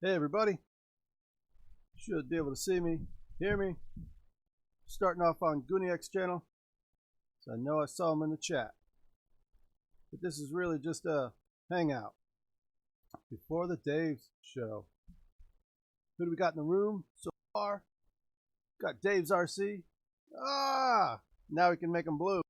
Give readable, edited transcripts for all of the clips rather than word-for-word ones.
Hey everybody, should be able to see me, hear me. Starting off on GooneyX channel, so I know I saw him in the chat. But this is really just a hangout before the Dave's show. Who do we got in the room so far? Got Dave's RC. Now we can make them blue.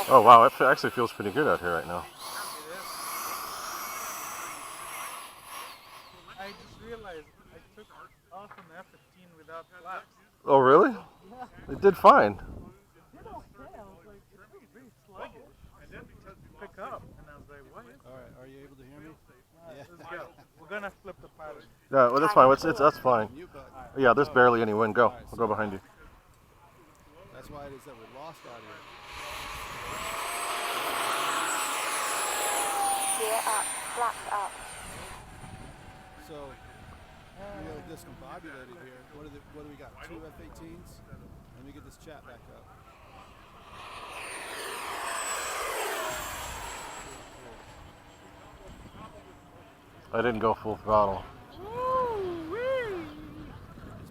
Oh wow, it actually feels pretty good out here right now. I just realized I took off an F-15 without flaps. Oh really? It did fine. Did okay. I was like, it feels very sluggish. And then pick up, and I was like, what is All right, are you able to hear me? Let's go. We're gonna flip the pilot. Yeah, well that's fine. That's fine. Mute button. Yeah, there's barely any wind. Go. All right, I'll go behind you. That's why it is that we lost audio. Gear up, flaps up. So, real discombobulated here. What do we got? 2 F-18s? Let me get this chat back up. I didn't go full throttle. He's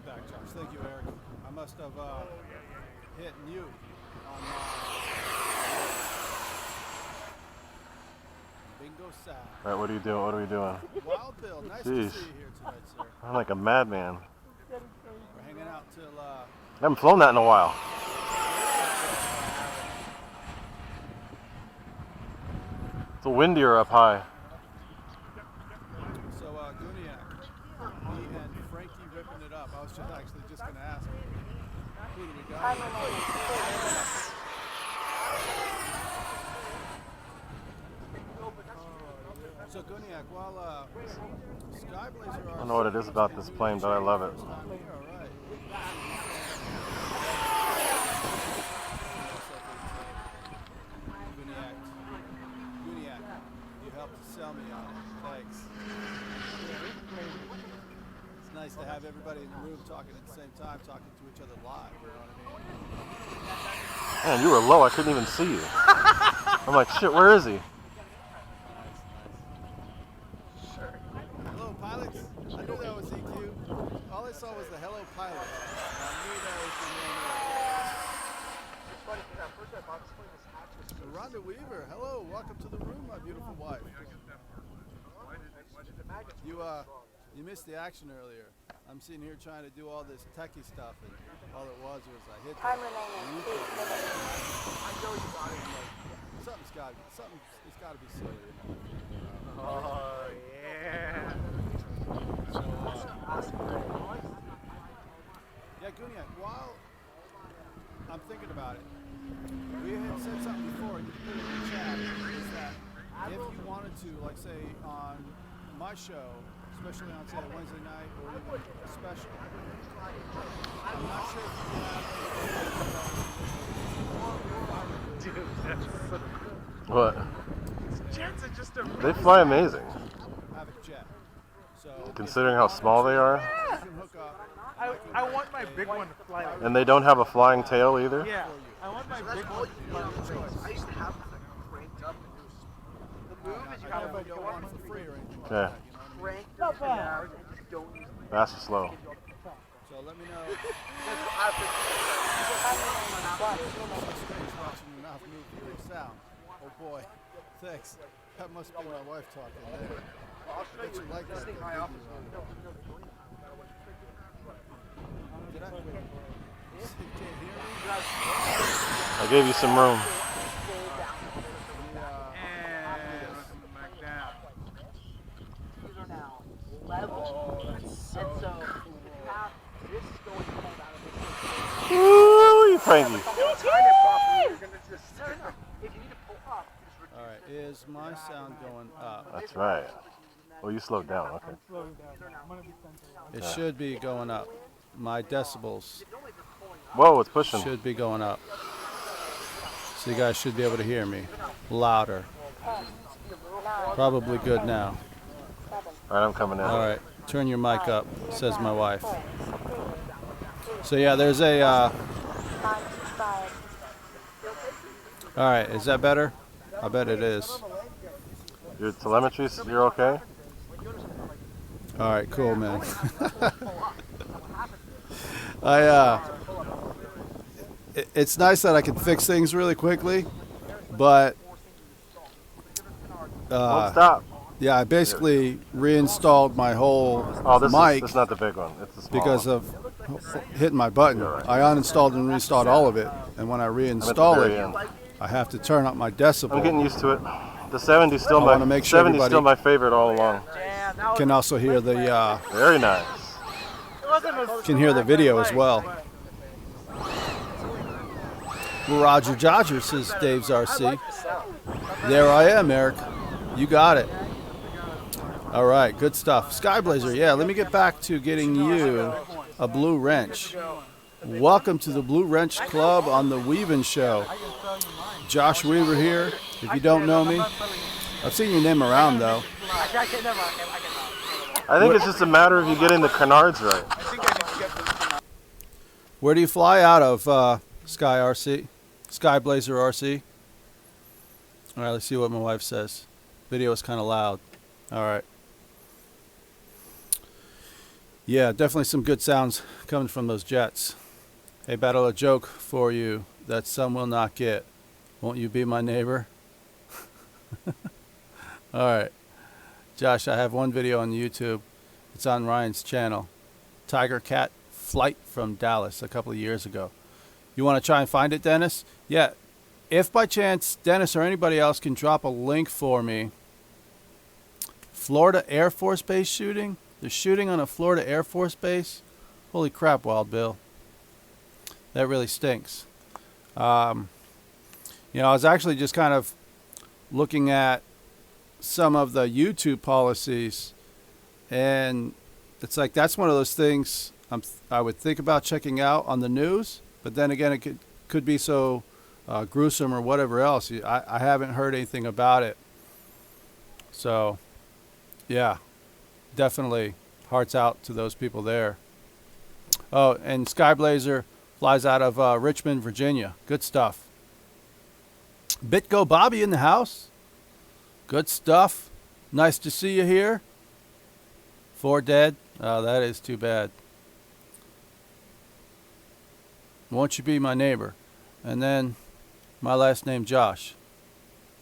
back, Josh. Thank you, Eric. I must have hit mute. Bingo Sound. All right, what are you doing? What are we doing? Wild Bill, nice Jeez. to see you here tonight, sir. I'm like a madman. We're hanging out till I haven't flown that in a while. It's a windier up high. so Guniac, me and Frankie ripping it up. I was just gonna ask who do we got? Time remaining. So Guniac, while Skyblazer I don't know what it is about this plane, but I love it. Guniac, you helped to sell me on it. Thanks. It's nice to have everybody in the room talking at the same time, talking to each other live. You know what I mean? Man, you were low. I couldn't even see you. I'm like, shit, where is he? Hello, pilots. I knew that was EQ. All I saw was the hello pilot. I knew that was the name. Rhonda Weaver, hello. Welcome to the room, my beautiful wife. You missed the action earlier. I'm sitting here trying to do all this techie stuff, and all it was I hit Time the remaining. mute 8 button. minutes. I know you got it. It's got to be silly. Oh, yeah. So, yeah, Guniac, while I'm thinking about it, we had said something before, you put it in the chat, is that if you wanted to, like say on my show, especially on say a Wednesday night or even a special, I'm not sure if you Dude, that's so What? Jets are just a They fly amazing. have a jet. So Considering how small they are. you can hook up. I want my big one to fly like And they don't have a flying tail either. Yeah, I want my big one to fly like I used to have them cranked up, and it was the move is you I gotta know you don't want it for free or anything like Okay. that. You know what I mean? crank them down and just don't use them. Fast or slow? So let me know. Time remaining. 1 minute. It's strange watching your mouth move to your sound. Oh boy, thanks. That must be my wife talking there. I'll show you. You like This that, thing don't high you, up is Did I? Wait. You can't hear me? I gave you some room. and listen back down. These are now level. And so you have this going out of this. Woo, Frankie. Time it properly, you're gonna just no. If you need to pull up, just All right, is my sound going up? That's right. Oh, you slowed down. Okay. It should be going up. My decibels Whoa, it's pushing. should be going up. So you guys should be able to hear me louder. Probably good now. All right, I'm coming in. All right, turn your mic up, says my wife. So yeah, there's a. All Time expired. right, is that better? I bet it is. Your telemetry, you're okay? All right, cool, man. It's nice that I can fix things really quickly, but Don't stop. yeah, I basically reinstalled my whole Oh, this mic is not the big one. It's the small because one. of hitting my button. You're right. I uninstalled and reinstalled all of it, and when I I'm at the reinstall very it, end. I have to turn up my I'm getting decibel. used to it. The 70's still I wanna make sure 70's still everybody- my favorite all along. damn. That Can also hear the Very nice. It wasn't a can hear the video as well. Roger Dodger, says Dave's RC. There I am, Eric. You got it. All right, good stuff. Skyblazer, yeah, let me get back to getting you a blue wrench. Welcome to the Blue Wrench Club on the Weavin' Show. Josh Weaver here. If you don't know me, I've seen your name around though. I can never. I think it's just a matter of you getting the canards right. I think I need to get this. Where do you fly out of, Sky RC? Skyblazer RC? All right, let's see what my wife says. Video is kind of loud. All right. Yeah, definitely some good sounds coming from those jets. Hey, battle, a joke for you that some will not get. Won't you be my neighbor? Alright. Josh, I have one video on YouTube. It's on Ryan's channel. Tiger Cat Flight from Dallas a couple of years ago. You want to try and find it, Dennis? Yeah. If by chance Dennis or anybody else can drop a link for me. Florida Air Force Base shooting? They're shooting on a Florida Air Force Base? Holy crap, Wild Bill. That really stinks. You know, I was actually just kind of looking at some of the YouTube policies, and it's like that's one of those things I would think about checking out on the news, but then again, it could be so gruesome or whatever else. I haven't heard anything about it. So, yeah, definitely hearts out to those people there. Oh, and Skyblazer flies out of Richmond, Virginia. Good stuff. BitGo Bobby in the house. Good stuff. Nice to see you here. 4 dead. Oh, that is too bad. Won't you be my neighbor? And then my last name, Josh.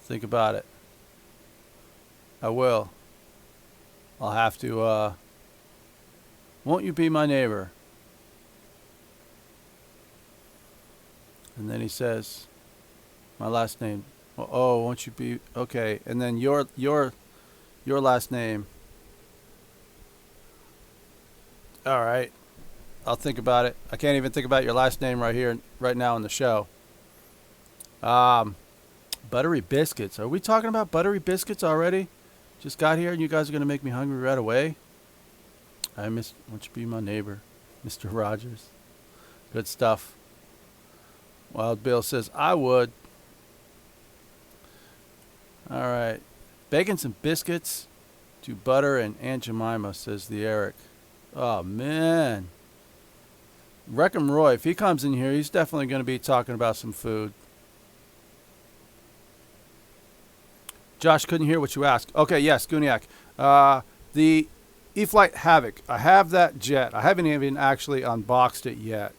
Think about it. I will. I'll have to, won't you be my neighbor? And then he says, my last name. Oh, won't you be okay? And then your last name. All right, I'll think about it. I can't even think about your last name right now in the show. Buttery biscuits. Are we talking about buttery biscuits already? Just got here and you guys are gonna make me hungry right away. Won't you be my neighbor, Mr. Rogers? Good stuff. Wild Bill says, I would. All right. Bacon and biscuits to butter and Aunt Jemima, says the Eric. Oh, man. Wreckham Roy, if he comes in here, he's definitely going to be talking about some food. Josh, couldn't hear what you asked. Okay, yes, Guniak. The E-Flight Havoc. I have that jet. I haven't even actually unboxed it yet.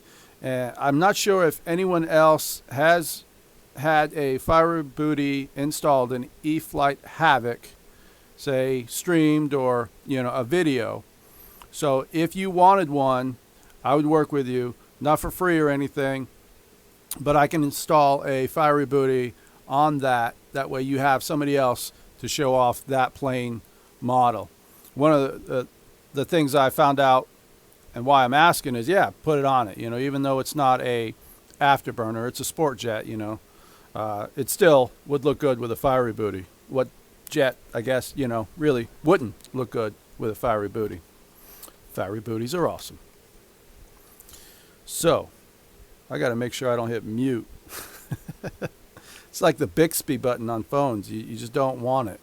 I'm not sure if anyone else has had a Fiery Booty installed in E-Flight Havoc, say streamed or a video. So if you wanted one, I would work with you, not for free or anything, but I can install a Fiery Booty on that. That way you have somebody else to show off that plane model. One of the things I found out and why I'm asking is, yeah, put it on it. Even though it's not a afterburner, it's a sport jet. It still would look good with a Fiery Booty. What jet, I guess, really wouldn't look good with a Fiery Booty? Fiery Booties are awesome. So, I got to make sure I don't hit mute. It's like the Bixby button on phones. You just don't want it,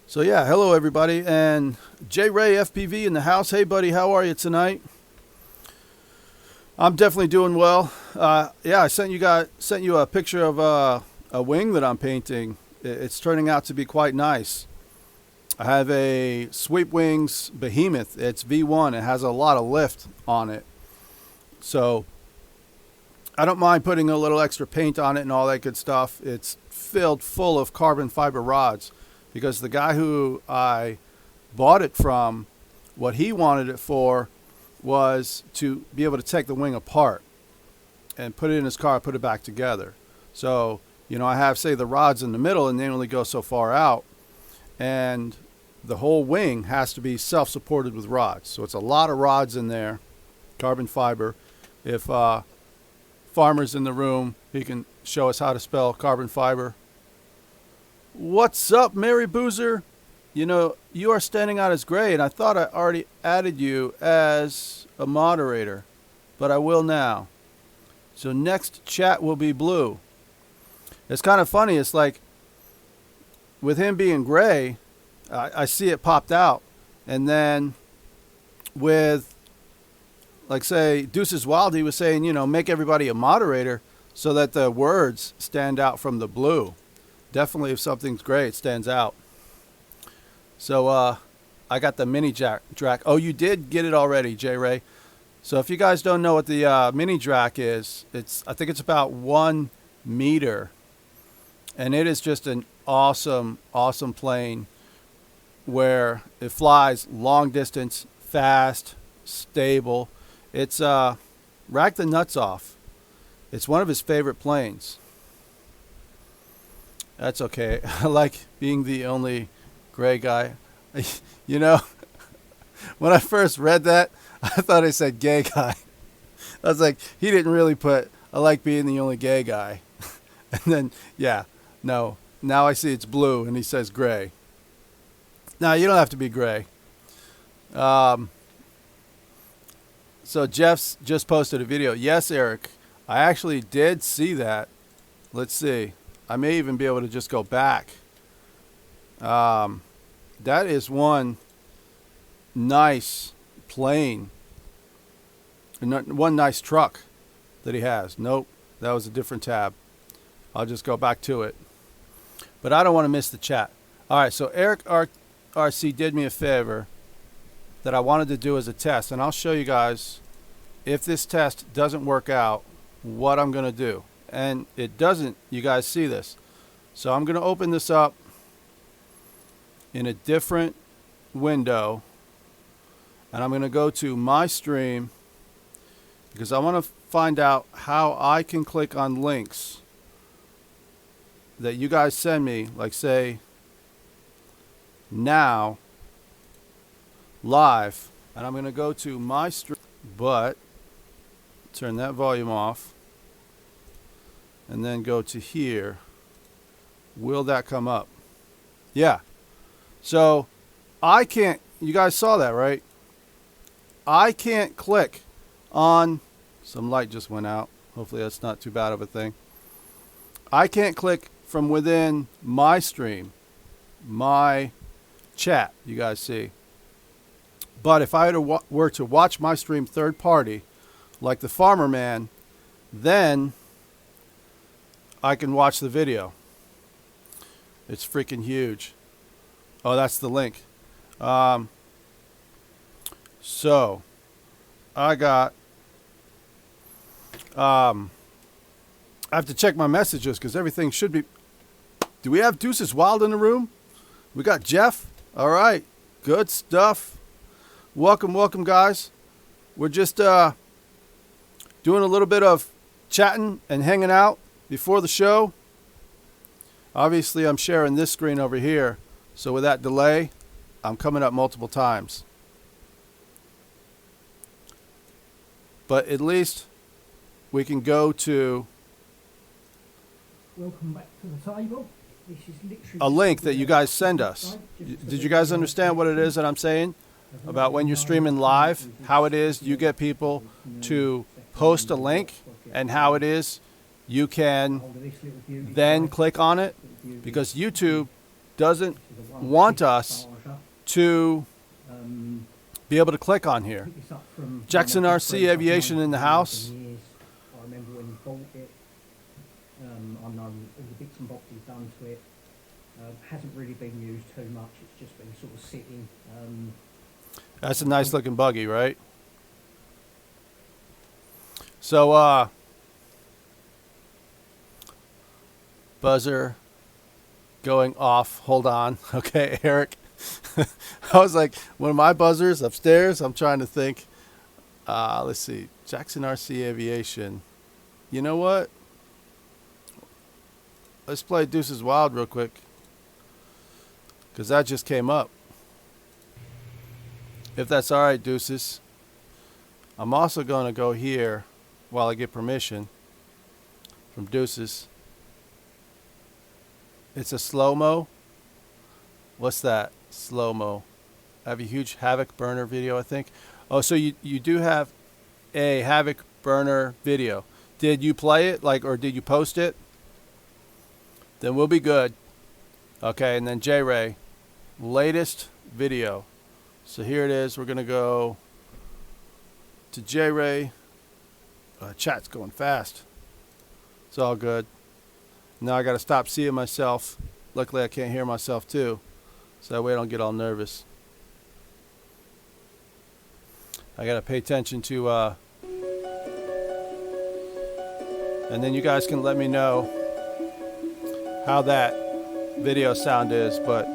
So yeah, hello everybody, and J Ray FPV in the house. Hey buddy, how are you tonight? I'm definitely doing well. Yeah, I sent you a picture of a wing that I'm painting. It's turning out to be quite nice. I have a Sweep Wings Behemoth. It's V1. It has a lot of lift on it, so I don't mind putting a little extra paint on it and all that good stuff. It's filled full of carbon fiber rods. Because the guy who I bought it from, what he wanted it for was to be able to take the wing apart and put it in his car, put it back together. So, I have, say, the rods in the middle and they only go so far out. And the whole wing has to be self-supported with rods. So it's a lot of rods in there, carbon fiber. If Farmer's in the room, he can show us how to spell carbon fiber. What's up, Mary Boozer? You are standing out as gray, and I thought I already added you as a moderator, but I will now. So next chat will be blue. It's kind of funny. It's like with him being gray, I see it popped out. And then with, like, say, Deuces Wild, he was saying, make everybody a moderator so that the words stand out from the blue. Definitely, if something's gray, it stands out. So I got the mini jack. Oh, you did get it already, J Ray. So if you guys don't know what the mini Drac is, I think it's about 1 meter, and it is just an awesome plane where it flies long distance, fast, stable. It's racked the nuts off. It's one of his favorite planes. That's okay. I like being the only gray guy. You know, when I first read that, I thought it said gay guy. I was like, he didn't really put, I like being the only gay guy. And then, yeah, no. Now I see it's blue and he says gray. Now, you don't have to be gray. So Jeff's just posted a video. Yes, Eric, I actually did see that. Let's see. I may even be able to just go back. That is one nice plane. One nice truck that he has. Nope, that was a different tab. I'll just go back to it. But I don't want to miss the chat. All right, so Eric RC did me a favor that I wanted to do as a test, and I'll show you guys if this test doesn't work out what I'm going to do. And it doesn't, you guys see this. So I'm going to open this up in a different window, and I'm going to go to my stream because I want to find out how I can click on links that you guys send me, like say now live, and I'm going to go to my stream, but turn that volume off and then go to here. Will that come up? Yeah. So I can't, you guys saw that, right? I can't click on, some light just went out. Hopefully that's not too bad of a thing. I can't click from within my stream, my chat, you guys see. But if I were to watch my stream third party, like the Farmer Man, then I can watch the video. It's freaking huge. Oh, that's the link. So I got I have to check my messages because everything should be. Do we have Deuces Wild in the room? We got Jeff. All right, good stuff. Welcome, welcome, guys. We're just doing a little bit of chatting and hanging out before the show. Obviously, I'm sharing this screen over here, so with that delay, I'm coming up multiple times. But at least we can go to Welcome back to the table. This is literally a link that you guys send us. Did you guys understand what it is that I'm saying about when you're streaming live, how it is you get people to post a link and how it is you can then click on it? Because YouTube doesn't want us to be able to click on here. Jackson RC Aviation in the house. I remember when you bought it. I know all the bits and bobs he's done to it. Hasn't really been used too much. It's just been sort of sitting. That's a nice looking buggy, right? So, buzzer going off. Hold on. Okay, Eric. I was like, one of my buzzers upstairs. I'm trying to think. Let's see. Jackson RC Aviation. You know what? Let's play Deuces Wild real quick, because that just came up. If that's all right, Deuces. I'm also going to go here while I get permission from Deuces. It's a slow-mo. What's that? Slow-mo. I have a huge Havoc burner video, I think. Oh, so you do have a Havoc burner video. Did you play it, or did you post it? Then we'll be good. Okay, and then J-Ray, latest video. So here it is. We're going to go to J-Ray. Chat's going fast. It's all good. Now I got to stop seeing myself. Luckily, I can't hear myself too. So that way I don't get all nervous. I gotta pay attention to, and then you guys can let me know how that video sound is, but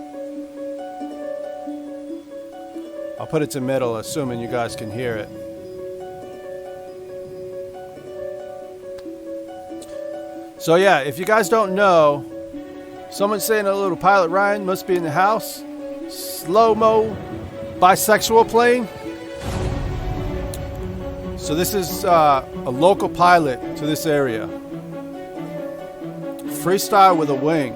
I'll put it to middle, assuming you guys can hear it. So yeah, if you guys don't know, someone's saying a little Pilot Ryan must be in the house. Slow-mo bisexual plane. So this is a local pilot to this area. Freestyle with a wing.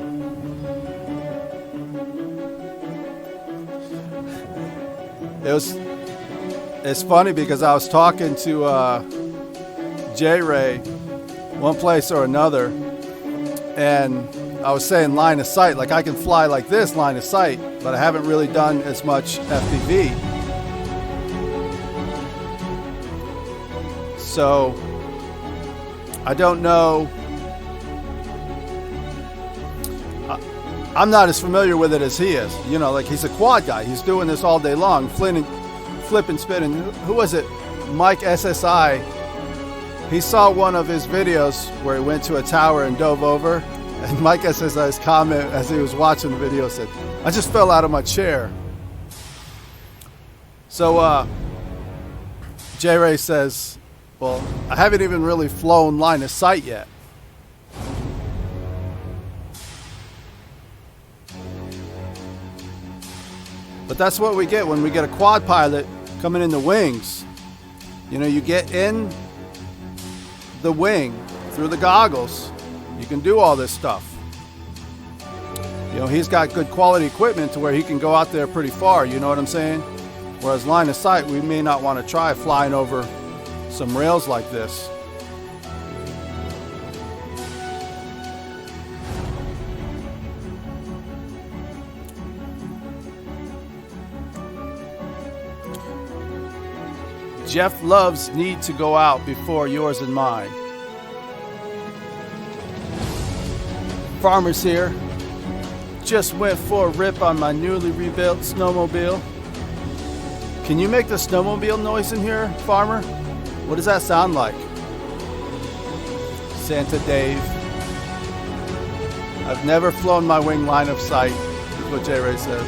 It's funny because I was talking to J-Ray one place or another, and I was saying line of sight, like I can fly like this line of sight, but I haven't really done as much FPV. So I don't know. I'm not as familiar with it as he is. You know, like he's a quad guy. He's doing this all day long, flipping, spinning. Who was it? Mike SSI. He saw one of his videos where he went to a tower and dove over, and Mike SSI's comment as he was watching the video said, "I just fell out of my chair." So J-Ray says, well, I haven't even really flown line of sight yet. But that's what we get when we get a quad pilot coming in the wings. You know, you get in the wing through the goggles. You can do all this stuff. You know, he's got good quality equipment to where he can go out there pretty far, you know what I'm saying? Whereas line of sight, we may not want to try flying over some rails like this. Jeff Loves need to go out before yours and mine. Farmer's here. Just went for a rip on my newly rebuilt snowmobile. Can you make the snowmobile noise in here, Farmer? What does that sound like? Santa Dave. I've never flown my wing line of sight, is what J-Ray says.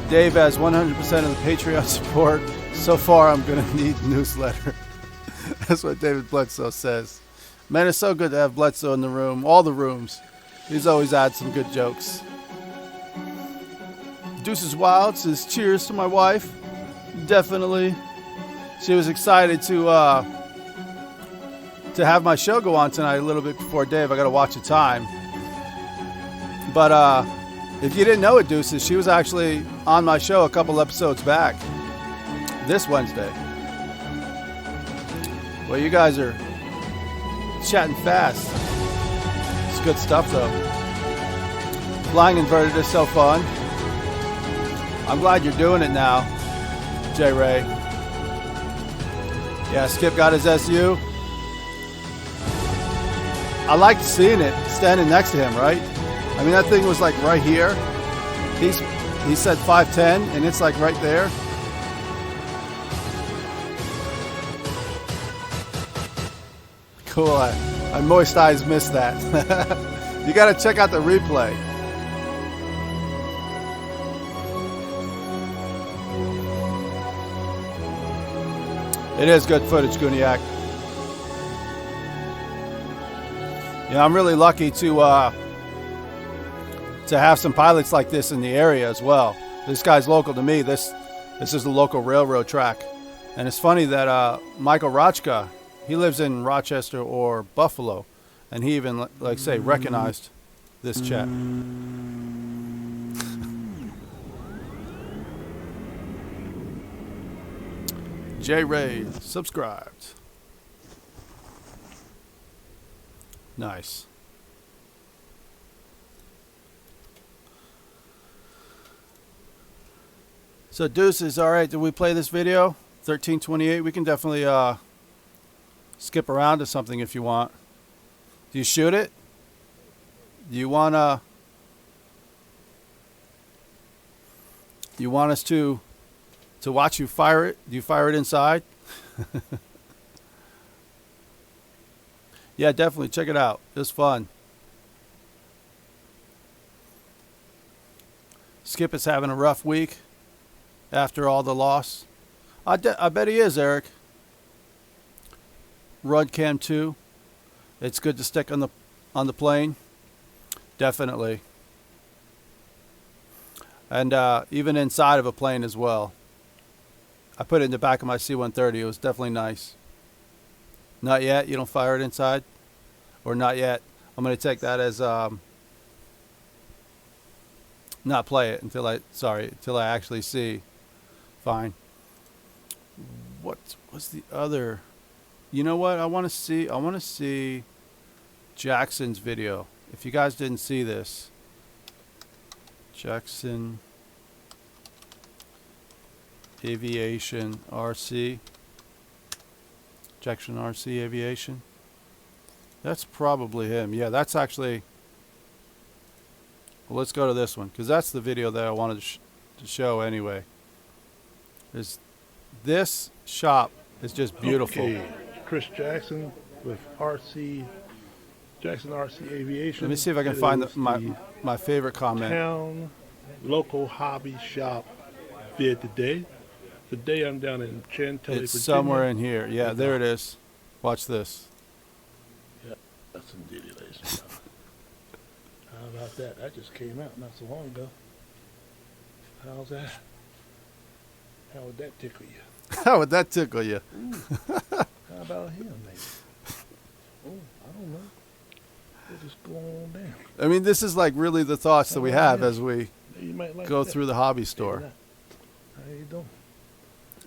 Dave has 100% of the Patreon support. So far, I'm going to need a newsletter. That's what David Bledsoe says. Man, it's so good to have Bledsoe in the room. All the rooms. He's always had some good jokes. Deuces Wild says, cheers to my wife. Definitely. She was excited to have my show go on tonight a little bit before Dave. I got to watch the time. But if you didn't know it, Deuces, she was actually on my show a couple episodes back. This Wednesday. Well, you guys are chatting fast. It's good stuff, though. Flying inverted is so fun. I'm glad you're doing it now, J-Ray. Yeah, Skip got his SU. I liked seeing it standing next to him, right? I mean, that thing was like right here. He said 5'10", and it's like right there. Cool. I moist eyes missed that. You got to check out the replay. It is good footage, Guniak. You know, I'm really lucky to have some pilots like this in the area as well. This guy's local to me. This is the local railroad track. And it's funny that Michael Rochka, he lives in Rochester or Buffalo, and he even, like say, recognized this chat. J-Ray subscribed. Nice. So Deuces, all right, did we play this video? 1328, we can definitely skip around to something if you want. Do you shoot it? Do you want to... You want us to watch you fire it? Do you fire it inside? Yeah, definitely check it out. It's fun. Skip is having a rough week after all the loss. I bet he is, Eric. Rudcam 2. It's good to stick on the plane. Definitely. And even inside of a plane as well. I put it in the back of my C-130. It was definitely nice. Not yet? You don't fire it inside? Or not yet? I'm going to take that as not play it until I actually see. Fine. What was the other? You know what? I want to see Jackson's video. If you guys didn't see this, Jackson Aviation RC. Jackson RC Aviation. That's probably him. Yeah, that's actually. Well, let's go to this one because that's the video that I wanted to show anyway. This shop is just beautiful. Okay. Chris Jackson with Jackson RC Aviation. Let me see if I can find my favorite comment. Town local hobby shop vid today. Today I'm down in Chantilly, It's Virginia. somewhere in here. Yeah, there it is. Watch this. Yeah, that's indeed, ladies and gentlemen. How about that? That just came out not so long ago. How's that? How would that tickle you? How would that tickle you? How about him, maybe? Oh, I don't know. We'll just go on down. I mean, this is like really the thoughts that we have as we You might like go that. through the hobby store. How you doing?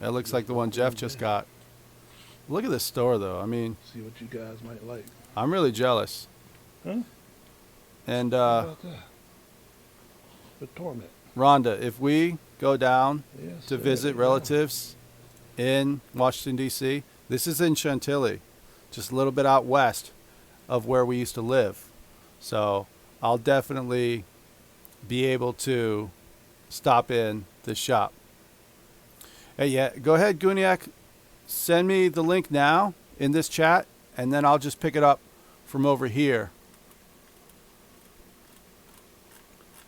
That looks like the one Jeff just got. Look at this store, though. I mean, See what you guys might like. I'm really jealous. Huh? And How about that? The Torment. Rhonda, if we go down Yes, to sir. visit relatives in Washington, D.C., this is in Chantilly, just a little bit out west of where we used to live. So I'll definitely be able to stop in the shop. Hey, yeah, go ahead, Guniak. Send me the link now in this chat, and then I'll just pick it up from over here.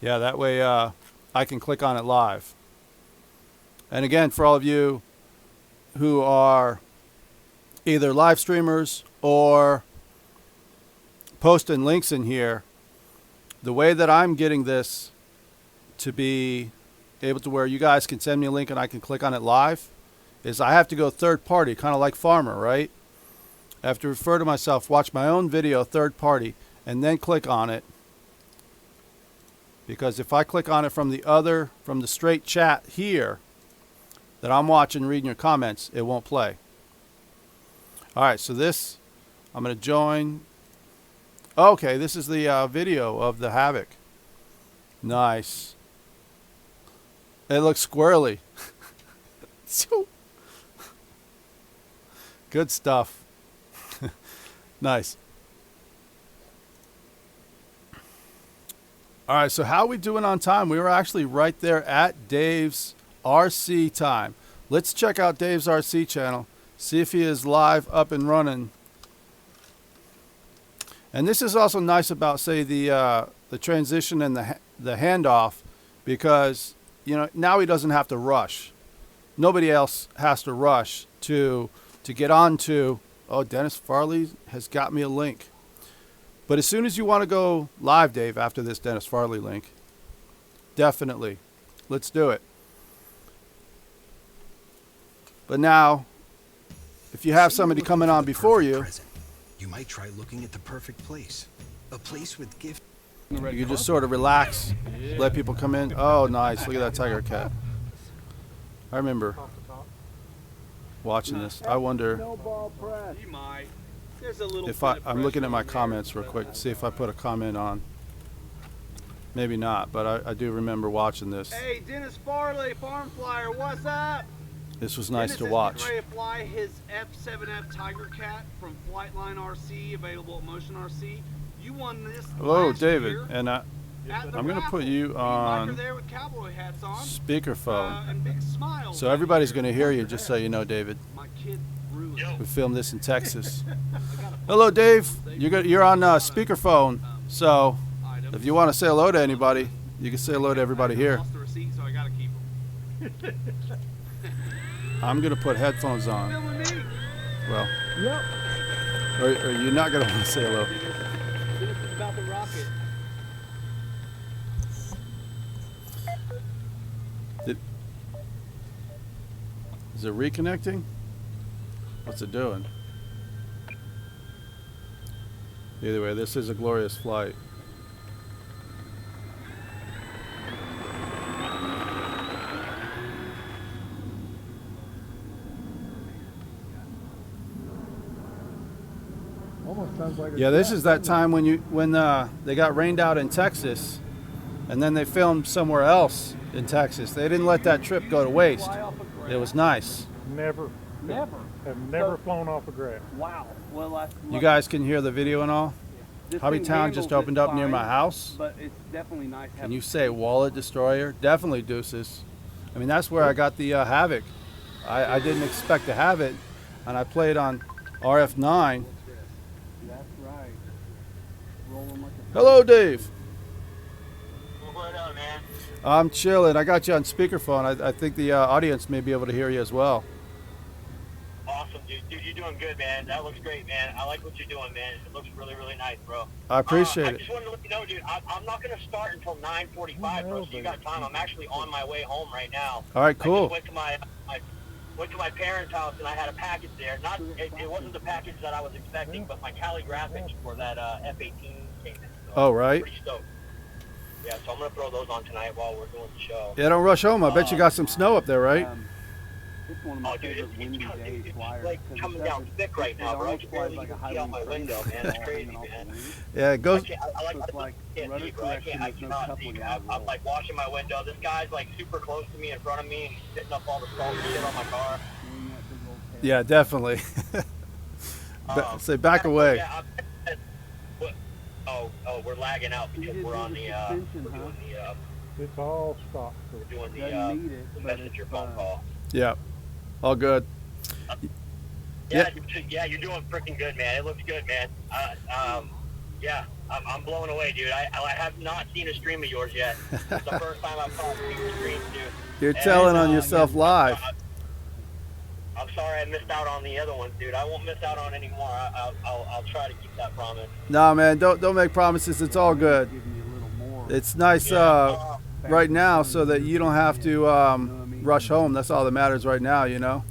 Yeah, that way I can click on it live. And again, for all of you who are either live streamers or posting links in here, the way that I'm getting this to be able to where you guys can send me a link and I can click on it live is I have to go third party, kind of like Farmer, right? I have to refer to myself, watch my own video third party, and then click on it. Because if I click on it from the straight chat here that I'm watching, reading your comments, it won't play. All right, so this, I'm going to join. Okay, this is the video of the Havoc. Nice. It looks squirrely. Good stuff. Nice. All right, so how are we doing on time? We were actually right there at Dave's RC time. Let's check out Dave's RC channel, see if he is live, up and running. And this is also nice about, say, the transition and the handoff, because now he doesn't have to rush. Nobody else has to rush to get on to. Oh, Dennis Farley has got me a link. But as soon as you want to go live, Dave, after this Dennis Farley link, definitely, let's do it. But now, if you have somebody coming on before you, you might try looking at the perfect place. A place with gift. you can just sort of relax, let people come in. Oh, nice. Look at that tiger cat. I remember watching this. I wonder if I'm looking at my comments real quick to see if I put a comment on. Maybe not, but I do remember watching this. Hey, Dennis Farley, Farm Flyer, what's up? This was nice Dennis to is watch. getting ready to fly his F7F Tiger Cat from Flightline RC, available at Motion RC. You won this Hello, last David. year. And at the I'm gonna raffle. put you Me and Mike on are there with cowboy hats on. speakerphone, And big smiles. so everybody's gonna hear you. Just so you know, David. My kid ruined We filmed this in Texas. Hello, Dave. You're on speakerphone. So if you want to say hello to anybody, you can say hello to everybody here. lost the receipt, so I gotta keep them. I'm gonna put headphones on. Filming me. Well, Yep. or you're not gonna want to say hello. This is about the rocket. Is it reconnecting? What's it doing? Either way, this is a glorious flight. Almost sounds like a Yeah, this jet, is that doesn't it? time when they got rained out in Texas, and then they filmed somewhere else in Texas. They didn't let that trip go to waste. Fly off a graph. It was nice. Never. Never. Have never flown off a graph. Wow. Well, that's You guys can hear the video and all. This Hobby thing Town just handles it opened up near my fine, house. But it's definitely nice to have. And you say Wallet Destroyer? Definitely Deuces. I mean, that's where I got the Havoc. I didn't expect to have it, and I played on RF9. That's right. Rolling like a. Hello, Dave. What up, man? I'm chilling. I got you on speakerphone. I think the audience may be able to hear you as well. Awesome, dude. Dude, you're doing good, man. That looks great, man. I like what you're doing, man. It looks really, really nice, bro. I appreciate I it. just wanted to let you know, dude, I'm not going to start until 9:45, bro, so you got time. I'm actually on my way home right now. All right, I cool. just went to my parents' house, and I had a package there. It wasn't the package that I was expecting, but my Cali graphics for that F-18 came in. So Oh, I'm right. pretty stoked. Yeah, so I'm going to throw those on tonight while we're doing the show. Yeah, don't rush home. I bet you got some snow up there, right? It's one of my Oh, dude, favorite windy days. it's flyers, like 'cause it coming down doesn't- thick right now, it bro. I almost can flies barely like a even see highway out my train, window, man. It's crazy, hanging off the man. wings. Yeah, it I goes. can't, So it's like can't rudder see, bro. I correction, can't, I there's no cannot coupling see. on the I'm roll. like washing my window. This guy's like super close to me in front of me and he's spitting up all the salt and shit on my car. Doing that big old tail. Yeah, definitely. Say back away. Yeah, we're lagging out because You we're on the, did the suspension, we're doing the, It's all stock. we're doing the, Doesn't need it, the but messenger it's phone fine. call. Yeah, all good. Yeah, you're doing freaking good, man. It looks good, man. Yeah, I'm blown away, dude. I have not seen a stream of yours yet. It's the first time I've caught your streams, dude. You're And, telling on yourself live. I'm sorry I missed out on the other ones, dude. I won't miss out on any more. I'll try to keep that promise. No, man, don't make promises. It's all good. Give me a little more. It's nice right now so that you don't have to rush home. That's all that matters right now, you know.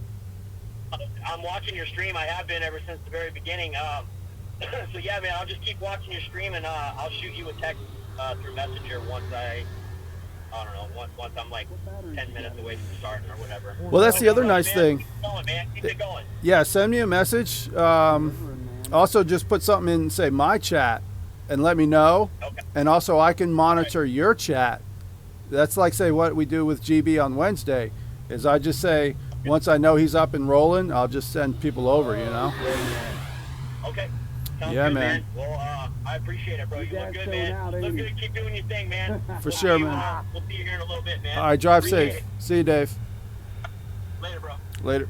I'm watching your stream. I have been ever since the very beginning. So yeah, man, I'll just keep watching your stream and I'll shoot you a text through Messenger once I don't know, once I'm like 10 minutes away from starting or whatever. Well, that's the other nice Man, thing. Keep it going, man. Keep it going. Yeah, send me a message. Also, just put something in, say, my chat, and let me know. Okay. And also, I can monitor your chat. That's like, say, what we do with GB on Wednesday, is I just say, once I know he's up and rolling, I'll just send people over, you know? Okay. Sounds Yeah, good, man. Well, I appreciate it, bro. You look good, man. Look good. Keep doing your thing, man. For sure, see you, man. We'll see you here in a little bit, man. All right, drive Appreciate safe. See you, Dave. it. Later, bro. Later.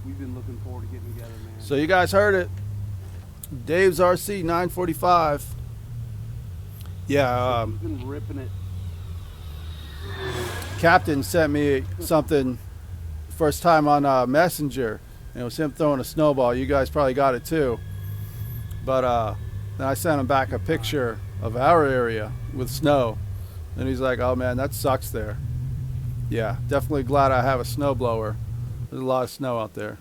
We've been looking forward to getting together, man. So you guys heard it. Dave's RC 945. Yeah, He's been ripping it. Captain sent me something first time on Messenger, and it was him throwing a snowball. You guys probably got it too. But then I sent him back a picture of our area with snow, and he's like, "Oh man, that sucks there." Yeah, definitely glad I have a snowblower. There's a lot of snow out there.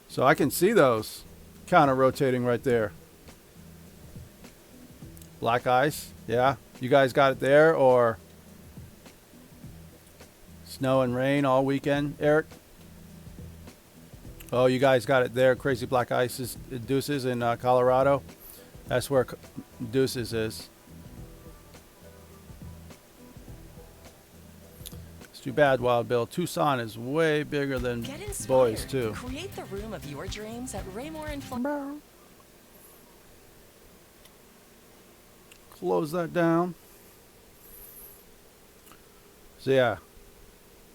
So I can see those counter rotating right there. Black ice, yeah. You guys got it there, or snow and rain all weekend, Eric? Oh, you guys got it there. Crazy Black Ice is Deuces in Colorado. That's where Deuces is. Too bad, Wild Bill. Tucson is way bigger than Get inspired. Boise, too. Create the room of your dreams at Raymore and Florida. Close that down. So yeah,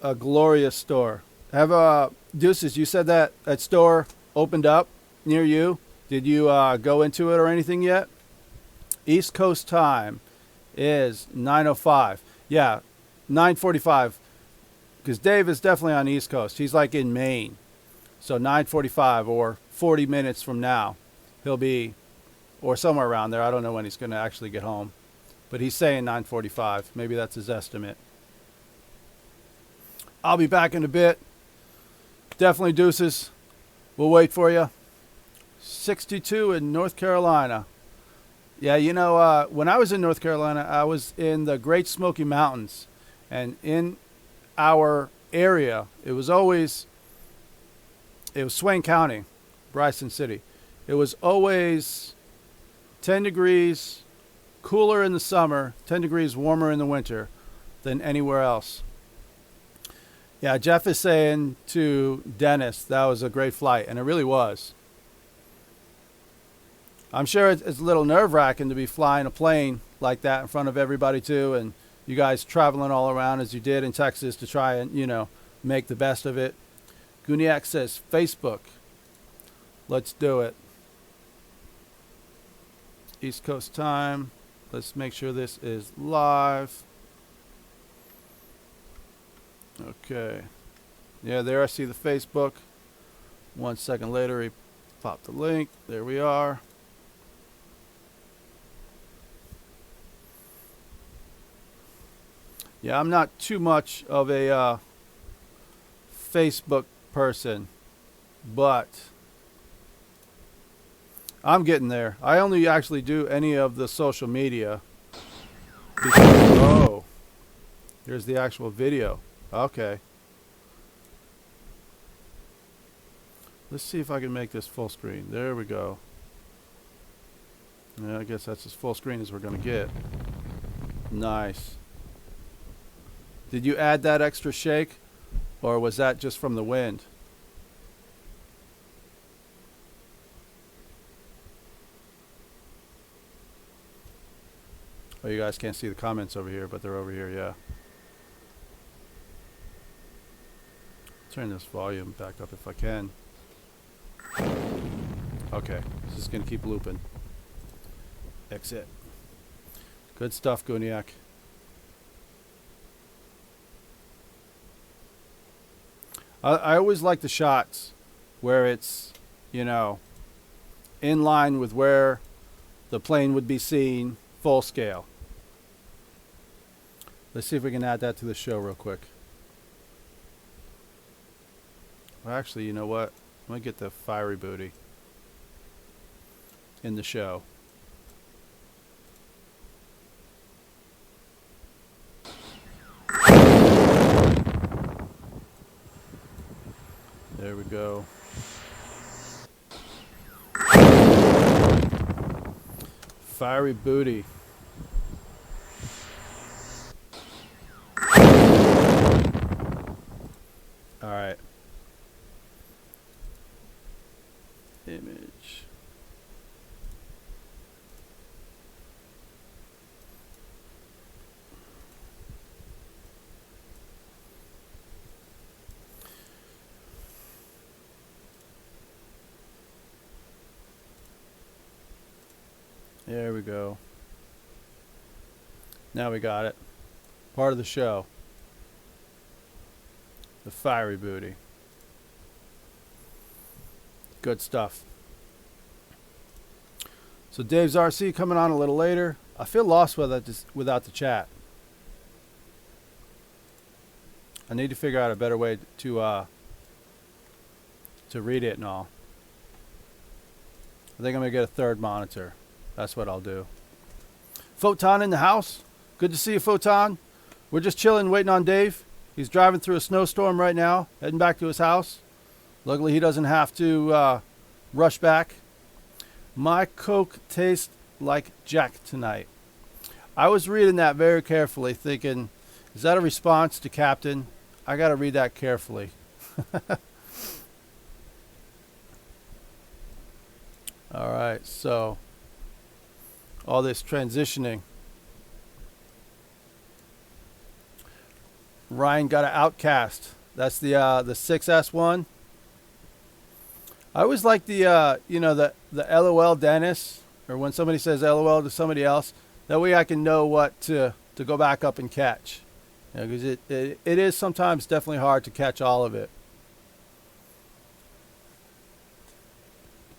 a glorious store. Have Deuces, you said that store opened up near you. Did you go into it or anything yet? East Coast time is 9:05. Yeah, 9:45. Because Dave is definitely on the East Coast. He's like in Maine. So 9:45 or 40 minutes from now, he'll be, or somewhere around there. I don't know when he's going to actually get home. But he's saying 9:45. Maybe that's his estimate. I'll be back in a bit. Definitely Deuces. We'll wait for you. 62 in North Carolina. Yeah, you know, when I was in North Carolina, I was in the Great Smoky Mountains. And in our area, it was Swain County, Bryson City. It was always 10 degrees cooler in the summer, 10 degrees warmer in the winter than anywhere else. Yeah, Jeff is saying to Dennis that was a great flight, and it really was. I'm sure it's a little nerve-wracking to be flying a plane like that in front of everybody too, and you guys traveling all around as you did in Texas to try and, you know, make the best of it. Guniac says, Facebook. Let's do it. East Coast time. Let's make sure this is live. Okay. Yeah, there I see the Facebook. 1 second later, he popped the link. There we are. Yeah, I'm not too much of a Facebook person, but I'm getting there. I only actually do any of the social media because, oh, here's the actual video. Okay. Let's see if I can make this full screen. There we go. Yeah, I guess that's as full screen as we're going to get. Nice. Did you add that extra shake, or was that just from the wind? Oh, you guys can't see the comments over here, but they're over here, yeah. Turn this volume back up if I can. Okay, this is going to keep looping. Exit. Good stuff, Guniac. I always like the shots where it's, you know, in line with where the plane would be seen full scale. Let's see if we can add that to the show real quick. Well, actually, you know what? I'm going to get the Fiery Booty in the show. There we go. Fiery Booty. All right. Image. There we go. Now we got it. Part of the show. The Fiery Booty. Good stuff. So Dave's RC coming on a little later. I feel lost without the chat. I need to figure out a better way to read it and all. I think I'm gonna get a third monitor. That's what I'll do. Photon in the house. Good to see you, Photon. We're just chilling, waiting on Dave. He's driving through a snowstorm right now, heading back to his house. Luckily, he doesn't have to rush back. My Coke tastes like Jack tonight. I was reading that very carefully, thinking, is that a response to Captain I gotta read that carefully. All right, so all this transitioning. Ryan got an Outcast. That's the 6S one. I always like the the LOL Dennis, or when somebody says LOL to somebody else. That way I can know what to go back up and catch. Because it is sometimes definitely hard to catch all of it.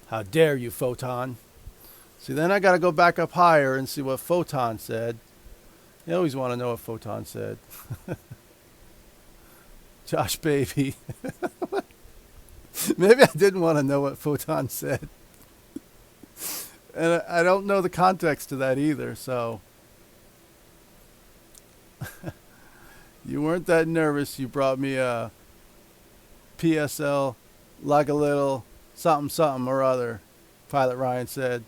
How dare you, Photon? See, then I got to go back up higher and see what Photon said. You always want to know what Photon said. Josh Baby. Maybe I didn't want to know what Photon said. And I don't know the context to that either, so. You weren't that nervous. You brought me a PSL, like a little something, something or other, Pilot Ryan said.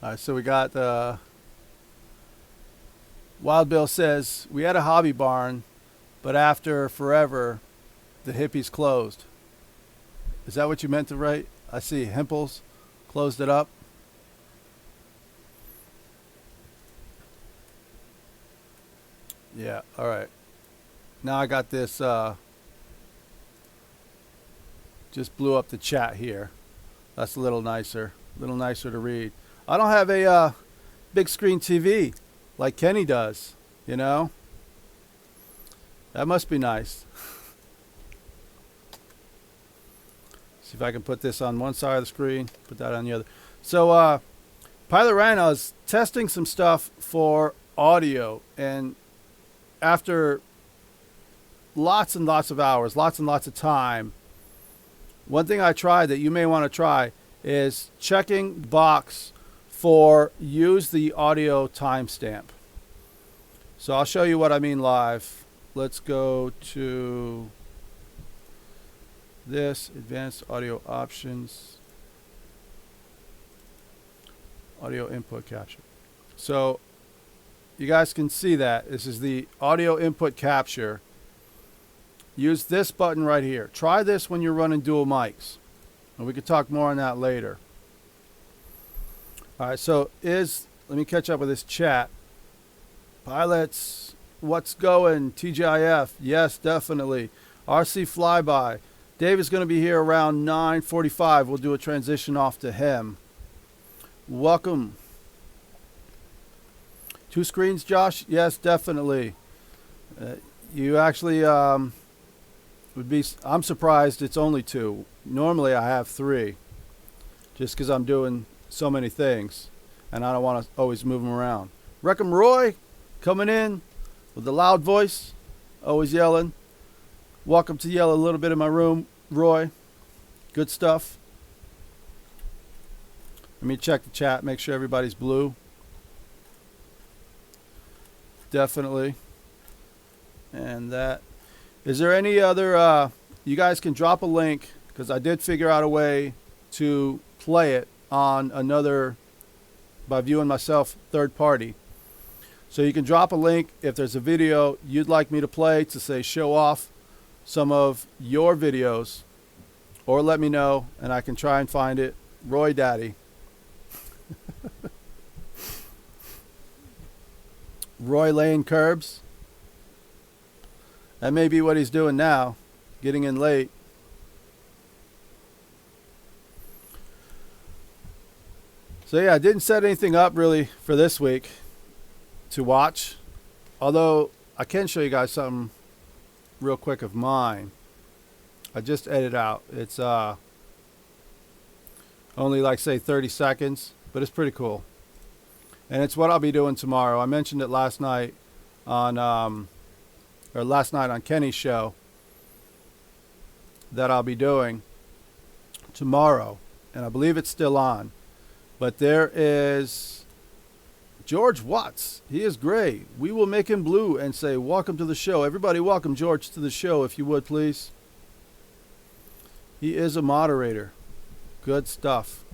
All right, so we got Wild Bill says, we had a hobby barn, but after forever, the hippies closed. Is that what you meant to write? I see Hempels closed it up. Yeah, all right. Now I got this, just blew up the chat here. That's a little nicer to read. I don't have a big screen TV like Kenny does, you know? That must be nice. See if I can put this on one side of the screen, put that on the other. So, Pilot Ryan, I was testing some stuff for audio, and after lots and lots of hours, lots and lots of time, one thing I tried that you may want to try is checking the box for use the audio timestamp. So I'll show you what I mean live. Let's go to this, advanced audio options, audio input capture. So you guys can see that. This is the audio input capture. Use this button right here. Try this when you're running dual mics. And we can talk more on that later. All right, so let me catch up with this chat. Pilots, what's going? TGIF, yes, definitely. RC Flyby. Dave is going to be here around 9:45. We'll do a transition off to him. Welcome. 2 screens, Josh? Yes, definitely. You actually would be. I'm surprised it's only 2. Normally I have 3, just because I'm doing so many things, and I don't want to always move them around. Wreckham Roy, coming in with the loud voice, always yelling. Welcome to yell a little bit in my room, Roy. Good stuff. Let me check the chat, make sure everybody's blue. Definitely. And that. Is there any other, you guys can drop a link, because I did figure out a way to play it on another, by viewing myself, third party. So you can drop a link if there's a video you'd like me to play to say show off some of your videos, or let me know and I can try and find it. Roy Daddy. Roy laying curbs. That may be what he's doing now, getting in late. So yeah, I didn't set anything up really for this week to watch. Although I can show you guys something real quick of mine. I just edited out. It's only like say 30 seconds, but it's pretty cool. And it's what I'll be doing tomorrow. I mentioned it last night on Kenny's show that I'll be doing tomorrow, and I believe it's still on. But there is George Watts. He is great. We will make him blue and say, welcome to the show. Everybody welcome George to the show, if you would, please. He is a moderator. Good stuff.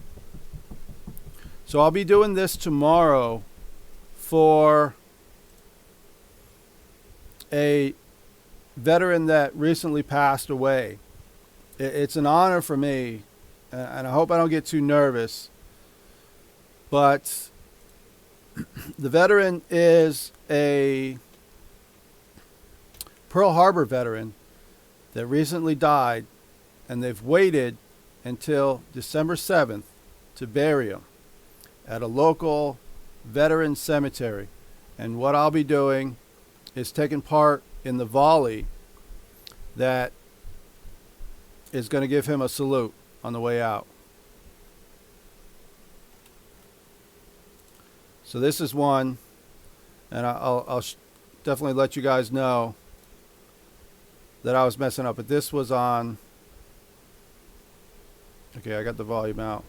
So I'll be doing this tomorrow for a veteran that recently passed away. It's an honor for me, and I hope I don't get too nervous, but the veteran is a Pearl Harbor veteran that recently died, and they've waited until December 7th to bury him at a local veteran cemetery. And what I'll be doing is taking part in the volley that is going to give him a salute on the way out. So this is one, and I'll definitely let you guys know that I was messing up, but this was on. Okay, I got the volume out.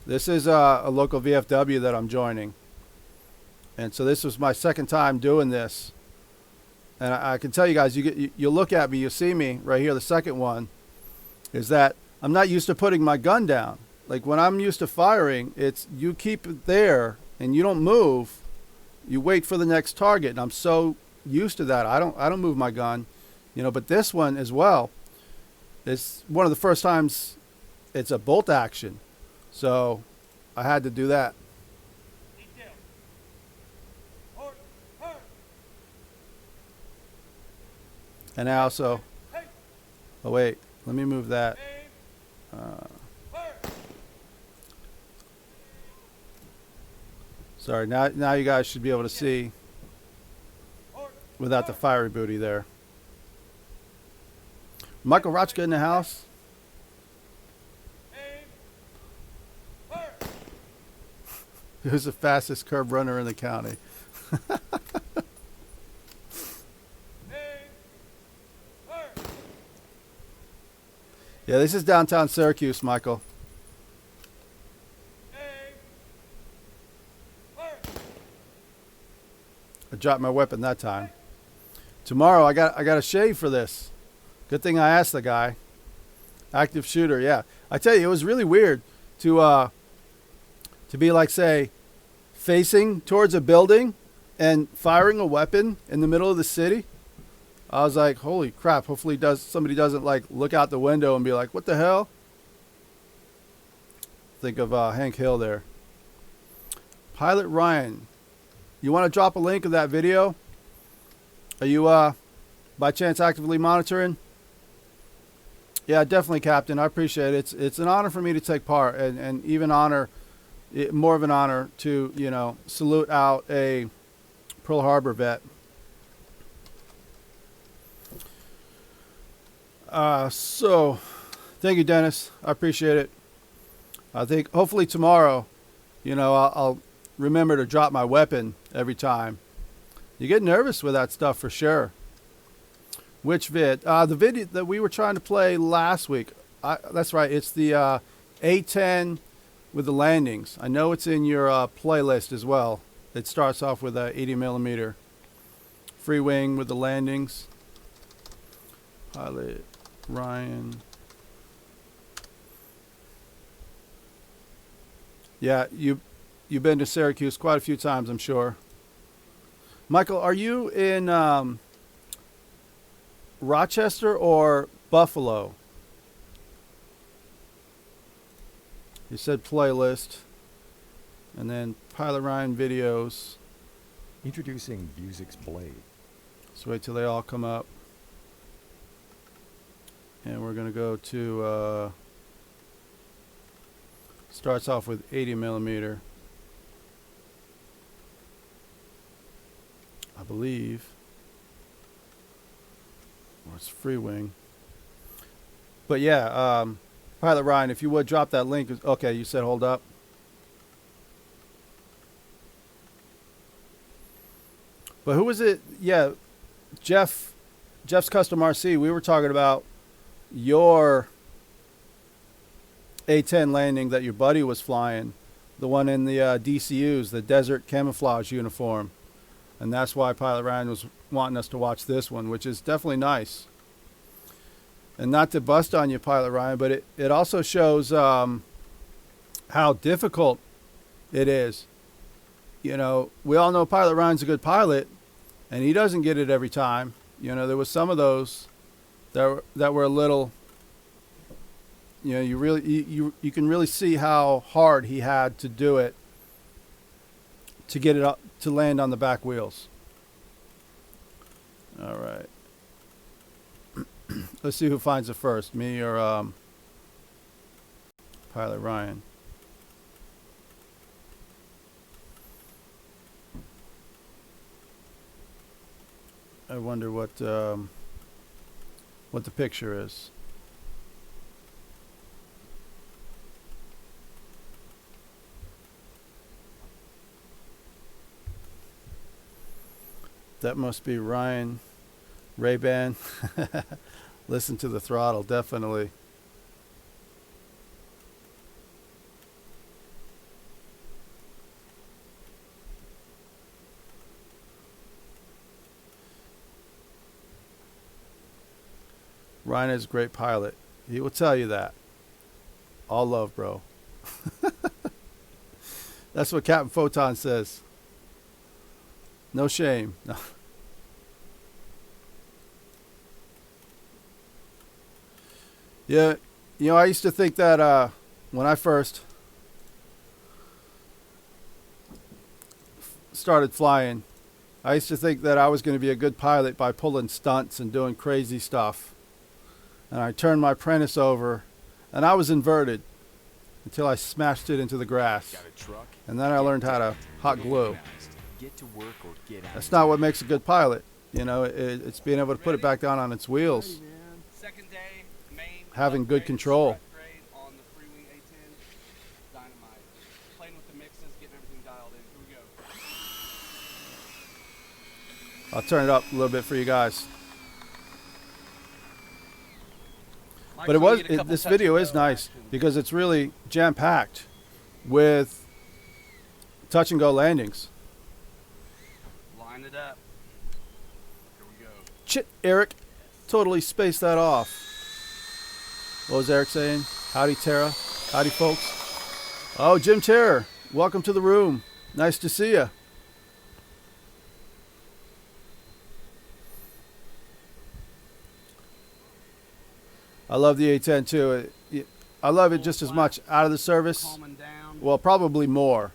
This is a local VFW that I'm joining, and so this was my second time doing this. And I can tell you guys, you look at me, you see me right here. The second one is that I'm not used to putting my gun down. Like when I'm used to firing, it's you keep it there and you don't move. You wait for the next target, and I'm so used to that. I don't move my gun, you know. But this one as well, it's one of the first times it's a bolt action, so I had to do that. And I also, oh wait, let me move that. Sorry, now you guys should be able to see without the fiery booty there. Michael Rochka in the house. Who's the fastest curb runner in the county? Yeah, this is downtown Syracuse, Michael. I dropped my weapon that time. Tomorrow I got a shave for this. Good thing I asked the guy. Active shooter, yeah. I tell you, it was really weird to be like, say, facing towards a building and firing a weapon in the middle of the city. I was like, holy crap, hopefully somebody doesn't like look out the window and be like, what the hell? Think of Hank Hill there. Pilot Ryan, you want to drop a link of that video? Are you by chance actively monitoring? Yeah, definitely, Captain. I appreciate it. It's an honor for me to take part, and even more of an honor to, you know, salute out a Pearl Harbor vet. So thank you, Dennis. I appreciate it. I think hopefully tomorrow, you know, I'll remember to drop my weapon every time. You get nervous with that stuff for sure. Which vid? The video that we were trying to play last week. That's right. It's the A10 with the landings. I know it's in your playlist as well. It starts off with a 80mm free wing with the landings. Pilot Ryan. Yeah, you've been to Syracuse quite a few times, I'm sure. Michael, are you in Rochester or Buffalo? You said playlist. And then Pilot Ryan videos. Introducing Vuzix Blade. Let's wait till they all come up. And we're going to go to, starts off with 80mm. I believe. Or it's free wing. But yeah, Pilot Ryan, if you would drop that link. Okay, you said hold up. But who was it? Yeah, Jeff's Custom RC. We were talking about your A10 landing that your buddy was flying, the one in the DCUs, the Desert Camouflage uniform. And that's why Pilot Ryan was wanting us to watch this one, which is definitely nice. And not to bust on you, Pilot Ryan, but it also shows how difficult it is. You know, we all know Pilot Ryan's a good pilot, and he doesn't get it every time. You know, there was some of those that were a little, you know, you can really see how hard he had to do it to get it up to land on the back wheels. All right. Let's see who finds it first, me or Pilot Ryan. I wonder what the picture is. That must be Ryan Ray-Ban. Listen to the throttle, definitely. Ryan is a great pilot. He will tell you that. All love, bro. That's what Captain Photon says. No shame. No. Yeah, you know, I used to think that when I first started flying, I used to think that I was going to be a good pilot by pulling stunts and doing crazy stuff. And I turned my apprentice over, and I was inverted until I smashed it into the grass. And then I learned how to hot glue. That's not what makes a good pilot. You know, it's being able to put it back down on its wheels. Having good control. I'll turn it up a little bit for you guys. But this video is nice because it's really jam-packed with touch and go landings. Line it up. Here we go. Chit, Eric. Totally spaced that off. What was Eric saying? Howdy, Tara. Howdy, folks. Oh, Jim Terror. Welcome to the room. Nice to see you. I love the A10 too. I love it just as much out of the service. Well, probably more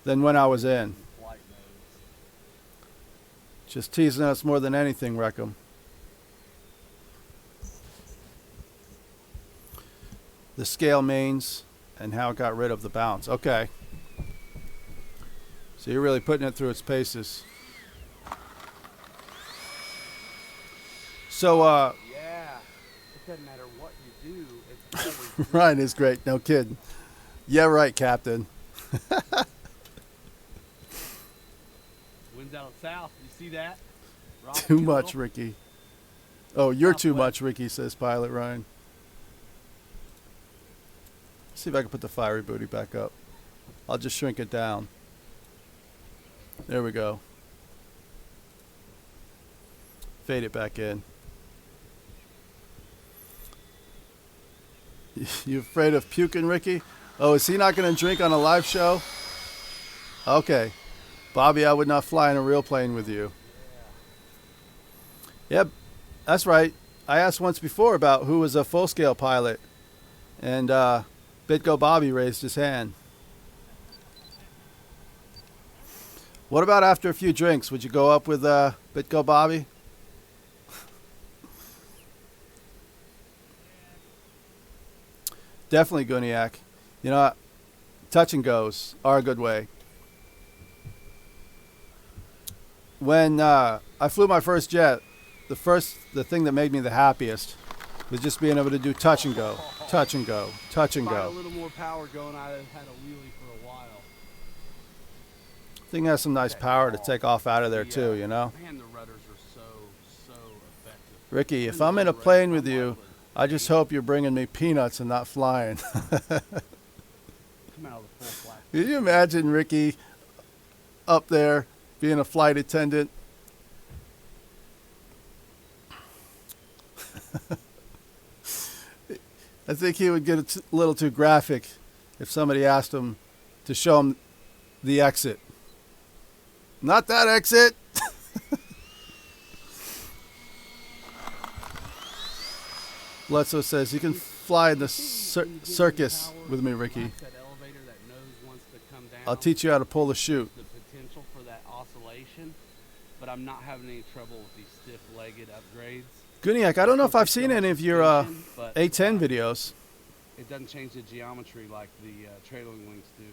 than when I was in. Just teasing us more than anything, Wreckham. The scale mains and how it got rid of the bounce. Okay. So you're really putting it through its paces. So, yeah. It doesn't matter what you do. It's always Ryan is great. No kidding. Yeah, right, Captain. Winds out south. You see that? Too much, Ricky. Oh, you're too much, Ricky, says Pilot Ryan. See if I can put the fiery booty back up. I'll just shrink it down. There we go. Fade it back in. You afraid of puking, Ricky? Oh, is he not going to drink on a live show? Okay. Bobby, I would not fly in a real plane with you. Yep, that's right. I asked once before about who was a full-scale pilot. And BitGo Bobby raised his hand. What about after a few drinks? Would you go up with BitGo Bobby? Definitely, Guniac. You know, touch and goes are a good way. When I flew my first jet, the thing that made me the happiest was just being able to do touch and go, touch and go, touch and go. a little more power going. I had a wheelie for a while. Thing has some nice power to take off out of there too, you know. Man, the rudders are so effective. Ricky, if I'm in a plane with you, I just hope you're bringing me peanuts and not flying. Come out of the full flat. Can you imagine Ricky up there being a flight attendant? I think he would get a little too graphic if somebody asked him to show him the exit. Not that exit. Bledsoe says you can fly in the circus with me, Ricky. That elevator that knows wants to come down. I'll teach you how to pull the chute. The potential for that oscillation, but I'm not having any trouble with these stiff-legged upgrades. Guniac, I don't know if I've seen any of your A10 videos. It doesn't change the geometry like the trailing wings do.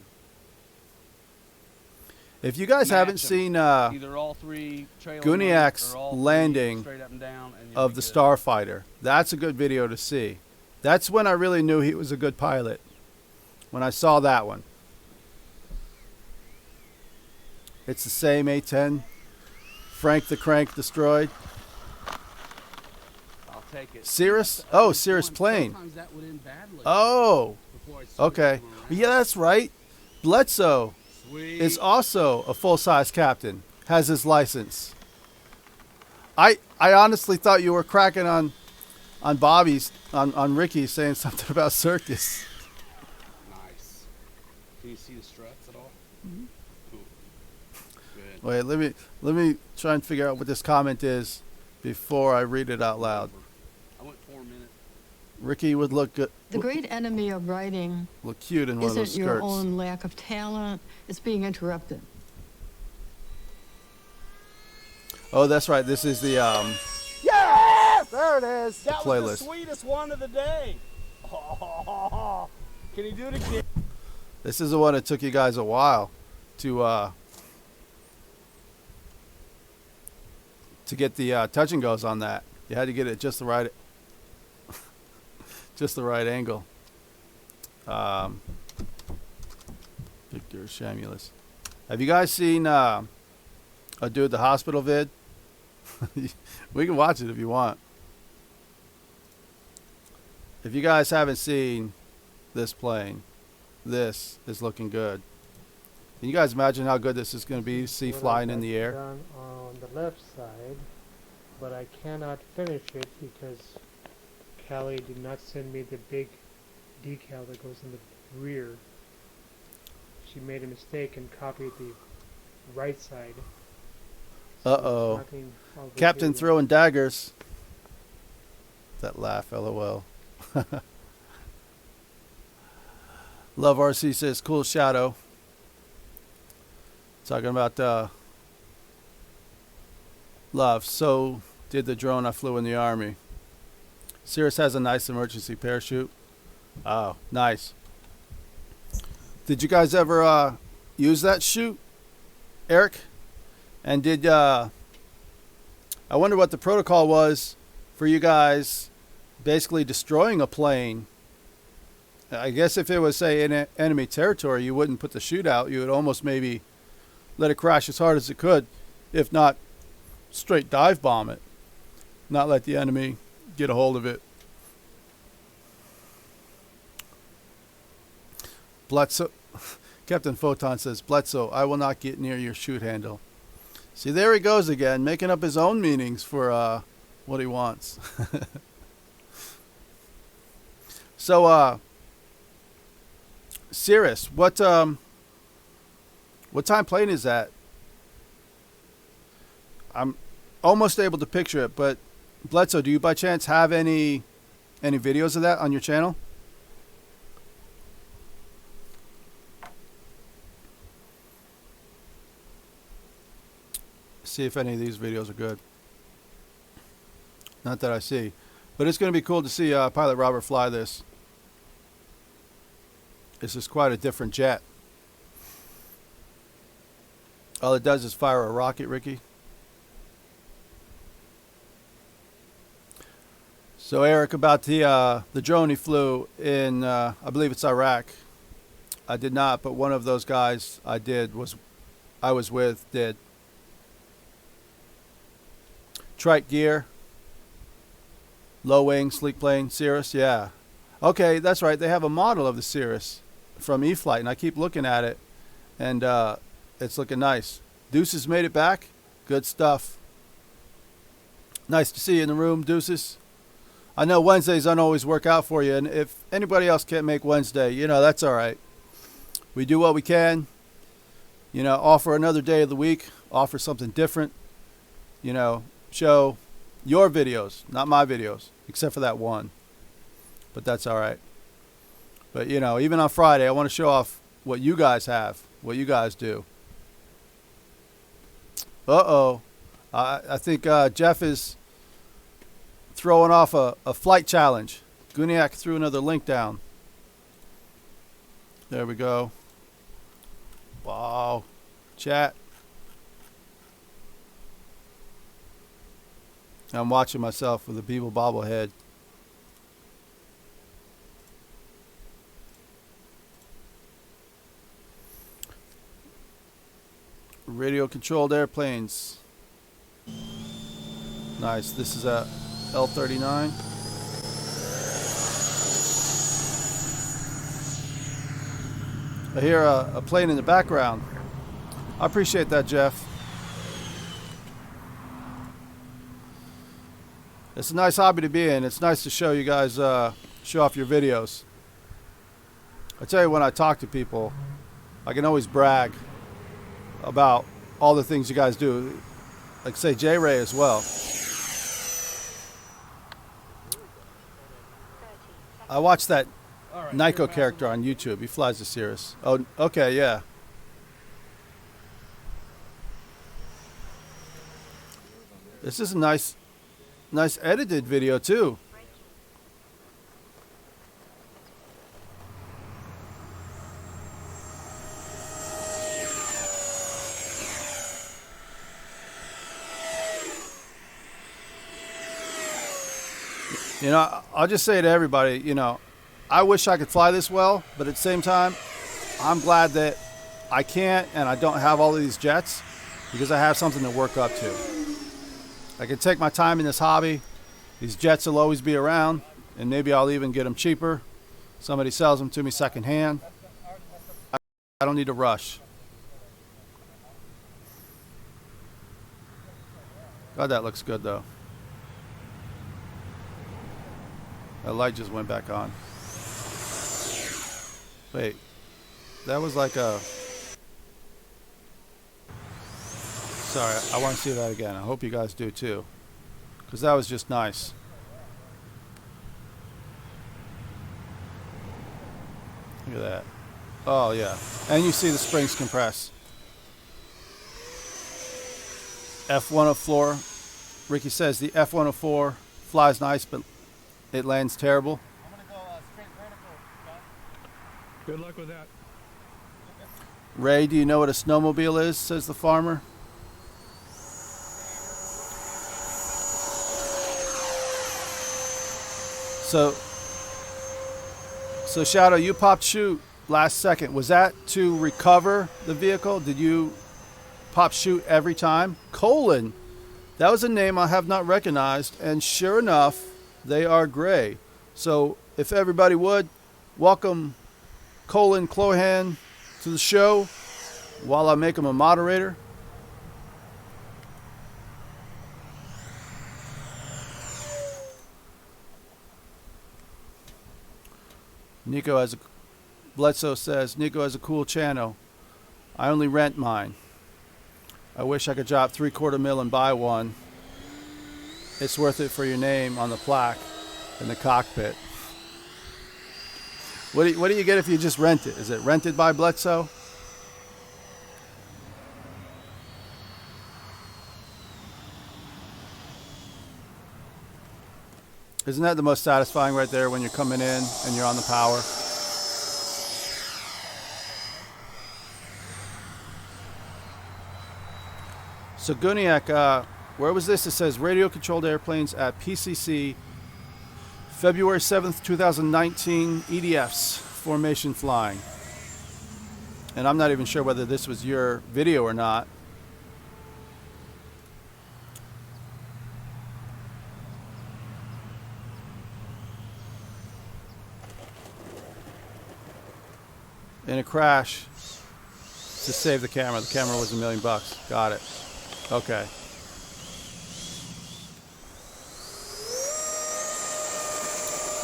If you guys haven't seen either all three Guniac's landing of the Starfighter, that's a good video to see. That's when I really knew he was a good pilot, when I saw that one. It's the same A10. Frank the Crank destroyed. I'll take it. Cirrus? Oh, Cirrus plane. Oh, okay. Yeah, that's right. Bledsoe is also a full-size captain. Has his license. I honestly thought you were cracking on Bobby's on Ricky saying something about circus. Nice. Can you see the struts at all? Mm-hmm. Cool. Good. Wait, let me try and figure out what this comment is before I read it out loud. I went 4 minutes. Ricky would look good. The great enemy of writing Look cute in one of those isn't skirts. your own lack of talent, it's being interrupted. Oh, that's right. This is the Yes! There it is. That playlist. was the sweetest one of the day. Oh, can you do it again? This is the one that took you guys a while to get the touch and goes on that. You had to get it just the right angle. Victor Shamulus. Have you guys seen a dude the hospital vid? We can watch it if you want. If you guys haven't seen this plane, this is looking good. Can you guys imagine how good this is going to be to see flying in the air? Done on the left side, but I cannot finish it because Callie did not send me the big decal that goes in the rear. She made a mistake and copied the right side. Uh-oh. Captain throwing daggers. That laugh, LOL. Love RC says, cool shadow. Talking about love. So did the drone I flew in the Army. Cirrus has a nice emergency parachute. Oh, nice. Did you guys ever use that chute, Eric? And did I wonder what the protocol was for you guys basically destroying a plane. I guess if it was, say, in enemy territory, you wouldn't put the chute out. You would almost maybe let it crash as hard as it could, if not straight dive bomb it. Not let the enemy get a hold of it. Bledsoe, Captain Photon says, Bledsoe, I will not get near your chute handle. See, there he goes again, making up his own meanings for what he wants. So, Cirrus, what time plane is that? I'm almost able to picture it, but Bledsoe, do you by chance have any videos of that on your channel? See if any of these videos are good. Not that I see, but it's going to be cool to see Pilot Robert fly this. This is quite a different jet. All it does is fire a rocket, Ricky. So Eric, about the drone he flew in, I believe it's Iraq. I did not, but one of those guys I was with did. Trike gear, low wing, sleek plane, Cirrus, yeah. Okay, that's right. They have a model of the Cirrus from E-Flight, and I keep looking at it, and it's looking nice. Deuces made it back. Good stuff. Nice to see you in the room, Deuces. I know Wednesdays don't always work out for you, and if anybody else can't make Wednesday, you know, that's all right. We do what we can. You know, offer another day of the week, offer something different. You know, show your videos, not my videos, except for that one. but that's all right. But, you know, even on Friday, I want to show off what you guys have, what you guys do. Uh-oh. I think Jeff is throwing off a flight challenge. Guniac threw another link down. There we go. Wow. Chat. I'm watching myself with a Beeble bobblehead. Radio controlled airplanes. Nice. This is a L-39. I hear a plane in the background. I appreciate that, Jeff. It's a nice hobby to be in. It's nice to show you guys, show off your videos. I tell you, when I talk to people, I can always brag about all the things you guys do. Like, say, J-Ray as well. I watched that Nyko character on YouTube. He flies the Cirrus. Oh, okay, yeah. This is a nice edited video too. You know, I'll just say to everybody, you know, I wish I could fly this well, but at the same time, I'm glad that I can't and I don't have all of these jets because I have something to work up to. I can take my time in this hobby. These jets will always be around, and maybe I'll even get them cheaper. Somebody sells them to me secondhand. I don't need to rush. God, that looks good though. That light just went back on. Wait, that was like a... Sorry, I want to see that again. I hope you guys do too, because that was just nice. Look at that. Oh yeah, and you see the springs compress. F-104. Ricky says the F-104 flies nice, but it lands terrible. Good luck with that. Ray, do you know what a snowmobile is? Says the farmer. So Shadow, you popped shoot last second. Was that to recover the vehicle? Did you pop shoot every time? Colon. That was a name I have not recognized, and sure enough, they are gray. So if everybody would, welcome Colin Clohan to the show while I make him a moderator. Nico has a... Bledsoe says, Nico has a cool channel. I only rent mine. I wish I could drop $3/4 mil and buy one. It's worth it for your name on the plaque in the cockpit. What do you get if you just rent it? Is it rented by Bledsoe? Isn't that the most satisfying right there when you're coming in and you're on the power? So Guniac, where was this? It says radio-controlled airplanes at PCC, February 7th, 2019, EDFs, formation flying. And I'm not even sure whether this was your video or not. In a crash to save the camera. The camera was $1 million. Got it. Okay.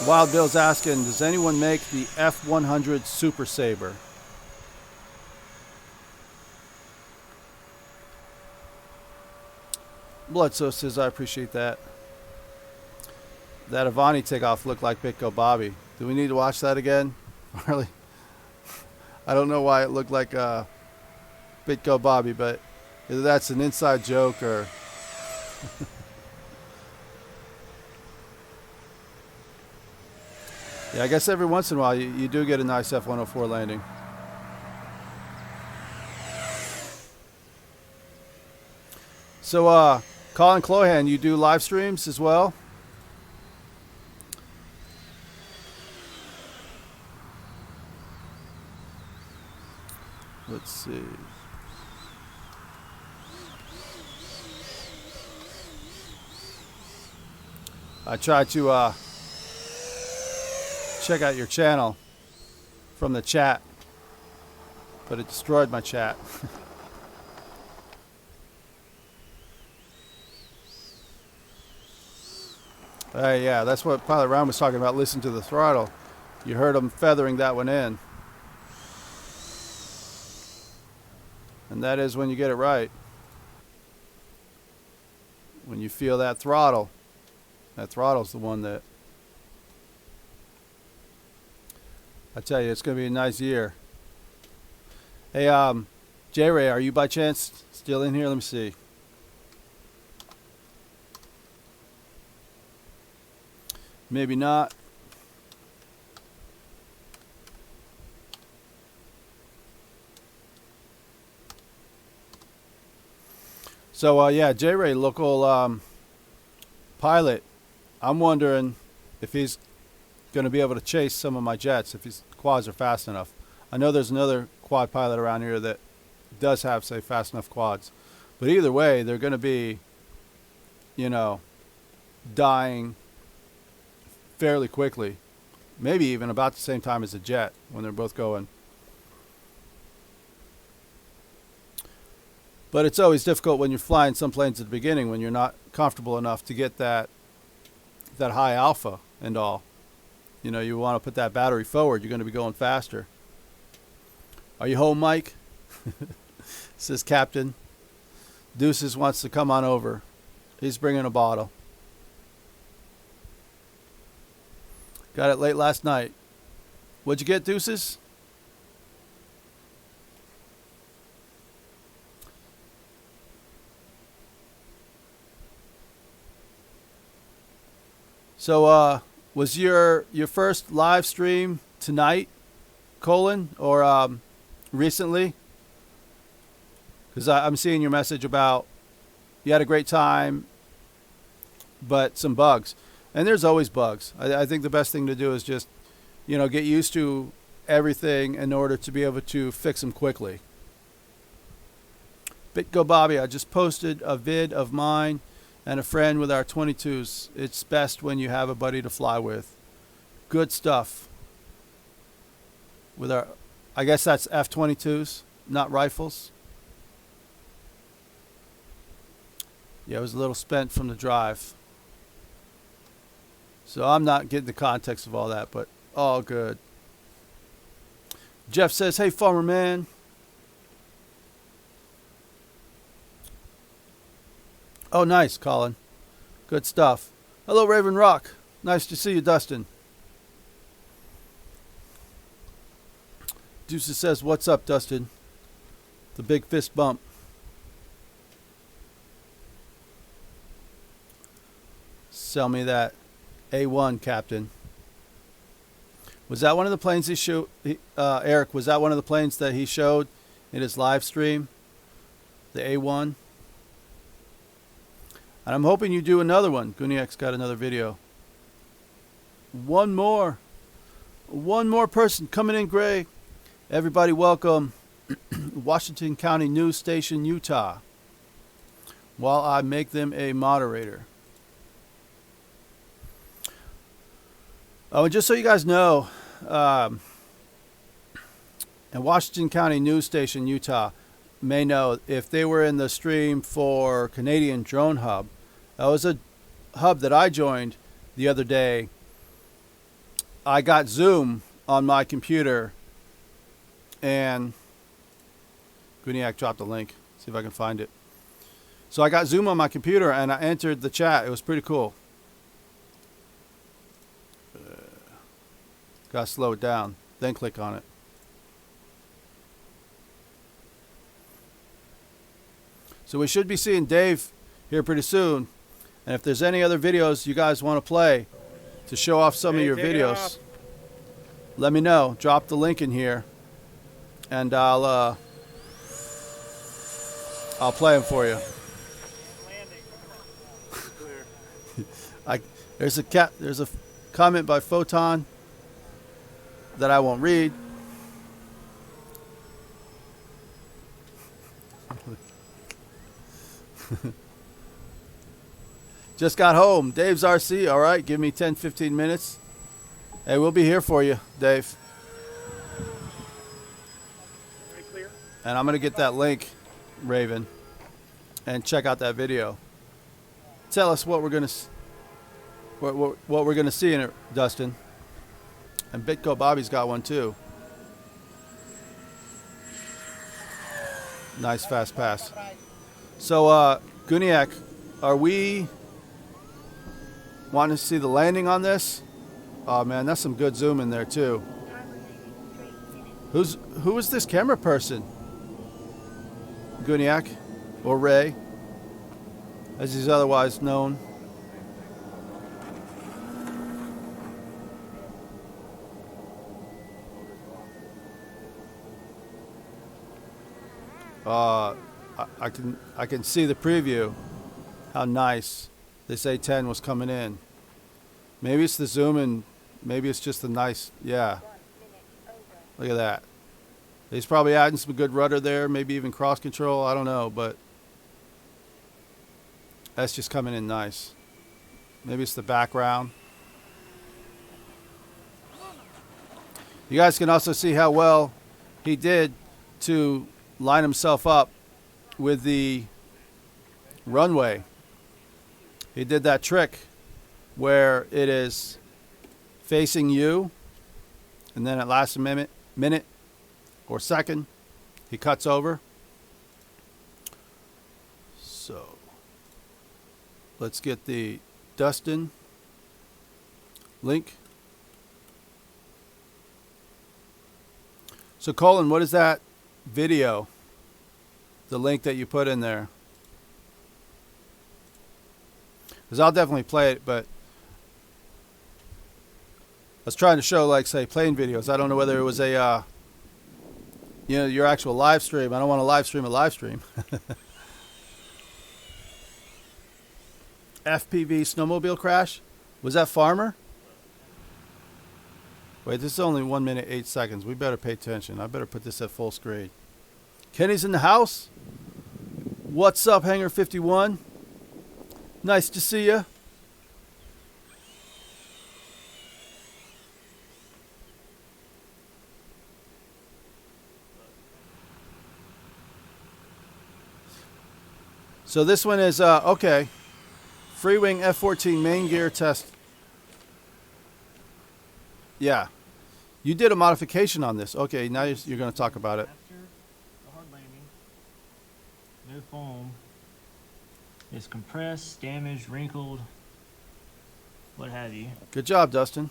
Wild Bill's asking, does anyone make the F-100 Super Sabre? Bloodsoe says, I appreciate that. that Avani takeoff looked like Bitco Bobby. Do we need to watch that again? Really? I don't know why it looked like Bitco Bobby, but either that's an inside joke or... Yeah, I guess every once in a while you do get a nice F-104 landing. So, Colin Clohan, you do live streams as well? Let's see. I tried to check out your channel from the chat, but it destroyed my chat. Yeah, that's what Pilot Round was talking about. Listen to the throttle. You heard him feathering that one in. And that is when you get it right. When you feel that throttle's the one that... I tell you, it's going to be a nice year. Hey, J-Ray, are you by chance still in here? Let me see. Maybe not. So, yeah, J-Ray, local pilot. I'm wondering if he's going to be able to chase some of my jets, if his quads are fast enough. I know there's another quad pilot around here that does have, say, fast enough quads. But either way, they're going to be, you know, dying fairly quickly. Maybe even about the same time as a jet when they're both going. But it's always difficult when you're flying some planes at the beginning when you're not comfortable enough to get that high alpha and all. You know, you want to put that battery forward. You're going to be going faster. Are you home, Mike? Says Captain. Deuces wants to come on over. He's bringing a bottle. Got it late last night. What'd you get, Deuces? So, was your first live stream tonight, Colin, or recently? Because I'm seeing your message about you had a great time, but some bugs. And there's always bugs. I think the best thing to do is just, you know, get used to everything in order to be able to fix them quickly. Bitgo Bobby, I just posted a vid of mine and a friend with our 22s. It's best when you have a buddy to fly with. Good stuff. With our, I guess that's F-22s, not rifles. Yeah, it was a little spent from the drive. So I'm not getting the context of all that, but all good. Jeff says, hey, Farmer Man. Oh, nice, Colin. Good stuff. Hello, Raven Rock. Nice to see you, Dustin. Deuces says, what's up, Dustin? The big fist bump. Sell me that A1, Captain. Was that one of the planes he showed, Eric, was that one of the planes that he showed in his live stream? The A1? And I'm hoping you do another one. Guniak's got another video. One more person coming in, Gray. Everybody welcome. Washington County News Station, Utah. While I make them a moderator. Oh, and just so you guys know, and Washington County News Station, Utah, may know if they were in the stream for Canadian Drone Hub. That was a hub that I joined the other day. I got Zoom on my computer, and Guniak dropped the link. See if I can find it. So I got Zoom on my computer, and I entered the chat. It was pretty cool. Got to slow it down, then click on it. So we should be seeing Dave here pretty soon. And if there's any other videos you guys want to play to show off some of your videos, let me know. Drop the link in here, and I'll play them for you. There's a comment by Photon that I won't read. Just got home. Dave's RC. All right, give me 10-15 minutes. Hey, we'll be here for you, Dave. And I'm gonna get that link, Raven, and check out that video. Tell us what we're gonna what we're gonna see in it, Dustin. And Bitco Bobby's got one too. Nice fast pass. So, Guniak, are we wanting to see the landing on this? Oh man, that's some good zoom in there too. Who is this camera person? Guniak, or Ray, as he's otherwise known. I can see the preview. How nice. They say 10 was coming in. Maybe it's the zoom and maybe it's just the nice. Yeah. Look at that. He's probably adding some good rudder there, maybe even cross control. I don't know, but that's just coming in nice. Maybe it's the background. You guys can also see how well he did to line himself up with the runway. He did that trick where it is facing you, and then at last minute or second, he cuts over. So let's get the Dustin link. So Colin, what is that video? The link that you put in there? Because I'll definitely play it, but I was trying to show, like, say, plane videos. I don't know whether it was a, your actual live stream. I don't want to live stream a live stream. FPV snowmobile crash? Was that Farmer? Wait, this is only 1 minute, 8 seconds. We better pay attention. I better put this at full screen. Kenny's in the house. What's up, Hangar 51? Nice to see you. So this one is, okay. Freewing F-14 main gear test. Yeah. You did a modification on this. Okay, now you're going to talk about it. After the hard landing, no foam. It's compressed, damaged, wrinkled, what have you. Good job, Dustin.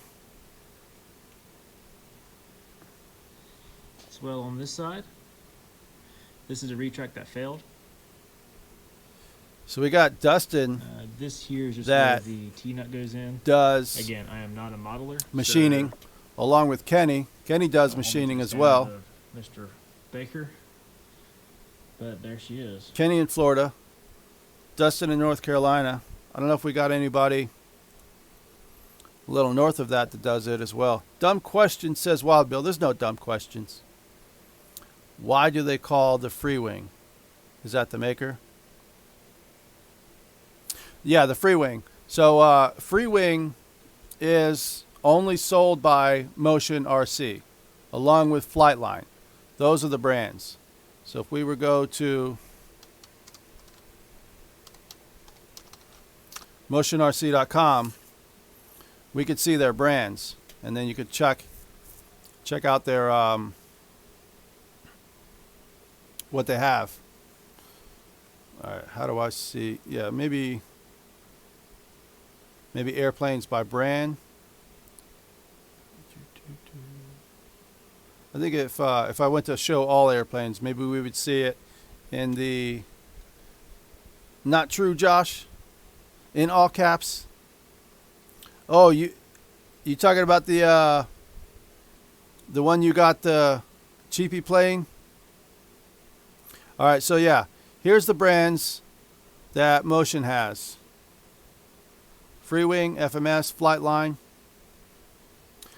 Swell on this side. This is a retract that failed. So we got Dustin. This here is just that where the T-nut goes in. Does again, I am not a modeler. Machining, so along with Kenny. Kenny does machining as well. Mr. Baker. But there she is. Kenny in Florida. Dustin in North Carolina. I don't know if we got anybody a little north of that does it as well. Dumb question, says Wild Bill. There's no dumb questions. Why do they call the Freewing? Is that the maker? Yeah, the Freewing. So Freewing is only sold by Motion RC, along with Flightline. Those are the brands. So if we were go to motionrc.com, we could see their brands, and then you could check out their what they have. All right, how do I see? Yeah, maybe airplanes by brand. I think if I went to show all airplanes, maybe we would see it in the not true, Josh, in all caps. Oh, you talking about the one you got the cheapy plane? All right, so yeah, here's the brands that Motion has. Freewing, FMS, Flightline.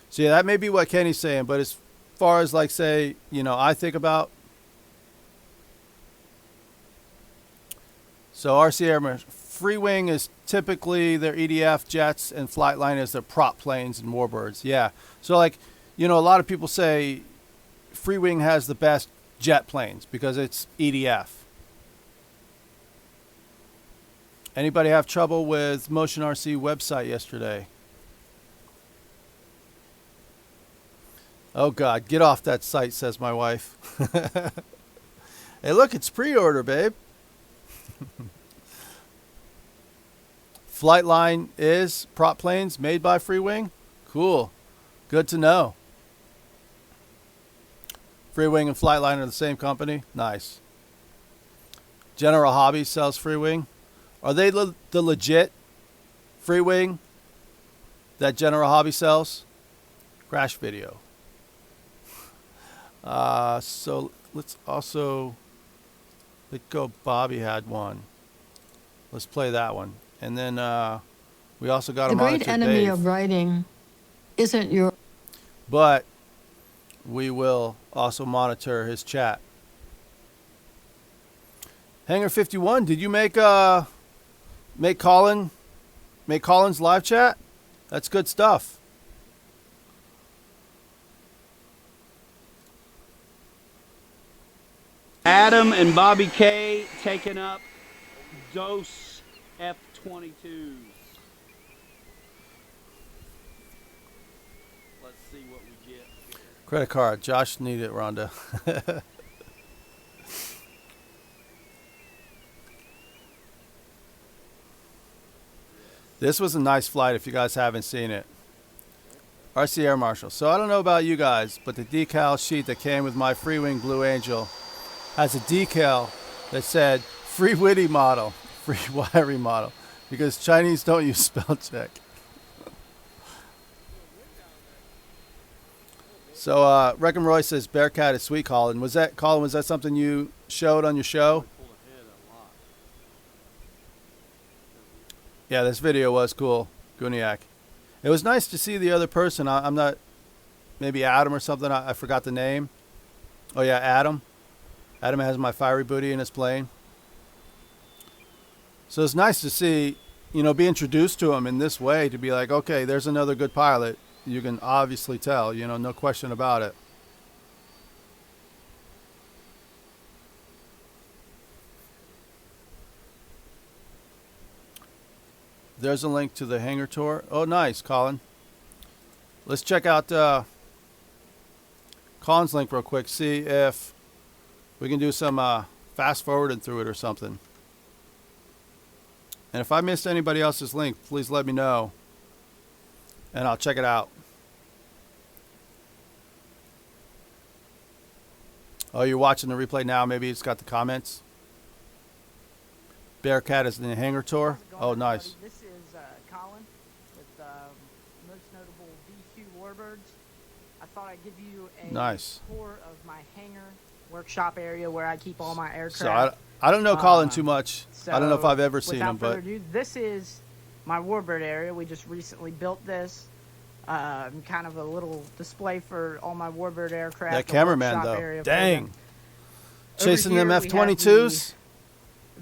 So yeah, that may be what Kenny's saying, but as far as like say, you know, I think about. So RC Airmen, Freewing is typically their EDF jets and Flightline is their prop planes and warbirds. Yeah. So like, you know, a lot of people say Freewing has the best jet planes because it's EDF. Anybody have trouble with Motion RC website yesterday? Oh God, get off that site, says my wife. Hey, look, it's pre-order, babe. Flightline is prop planes made by Freewing. Cool. Good to know. Freewing and Flightline are the same company. Nice. General Hobby sells Freewing. Are they the legit Freewing that General Hobby sells? Crash video. So let's also let go. Bobby had one. Let's play that one. And then we also got the a monitor great enemy Dave. of writing isn't your... But we will also monitor his chat. Hangar 51, did you make Colin's live chat? That's good stuff. Adam and Bobby K taking up Dose F-22s. Let's see what we get. Credit card. Josh needed it, Rhonda. This was a nice flight if you guys haven't seen it. RC Air Marshal. So I don't know about you guys, but the decal sheet that came with my Freewing Blue Angel has a decal that said free witty model, free wiry model, because Chinese don't use spell check. So Reckon Roy says Bearcat is sweet, Colin. Was that something you showed on your show? Yeah, this video was cool, Guniak. It was nice to see the other person. I'm not, maybe Adam or something. I forgot the name. Oh yeah, Adam. Adam has my fiery booty in his plane. So it's nice to see, you know, be introduced to him in this way, to be like, okay, there's another good pilot. You can obviously tell, you know, no question about it. There's a link to the hangar tour. Oh, nice, Colin. Let's check out Colin's link real quick. See if we can do some fast forwarding through it or something. And if I missed anybody else's link, please let me know. And I'll check it out. Oh, you're watching the replay now. Maybe it's got the comments. Bearcat is in the hangar tour. Oh, nice. This is Colin with most notable VQ Warbirds. I thought I'd give you a nice tour of my hangar workshop area where I keep all my aircraft. So I don't know Colin too much. I don't know if I've ever seen him, without but further ado, this is my Warbird area. We just recently built this. Kind of a little display for all my Warbird aircraft. That cameraman though, dang, chasing them F-22s.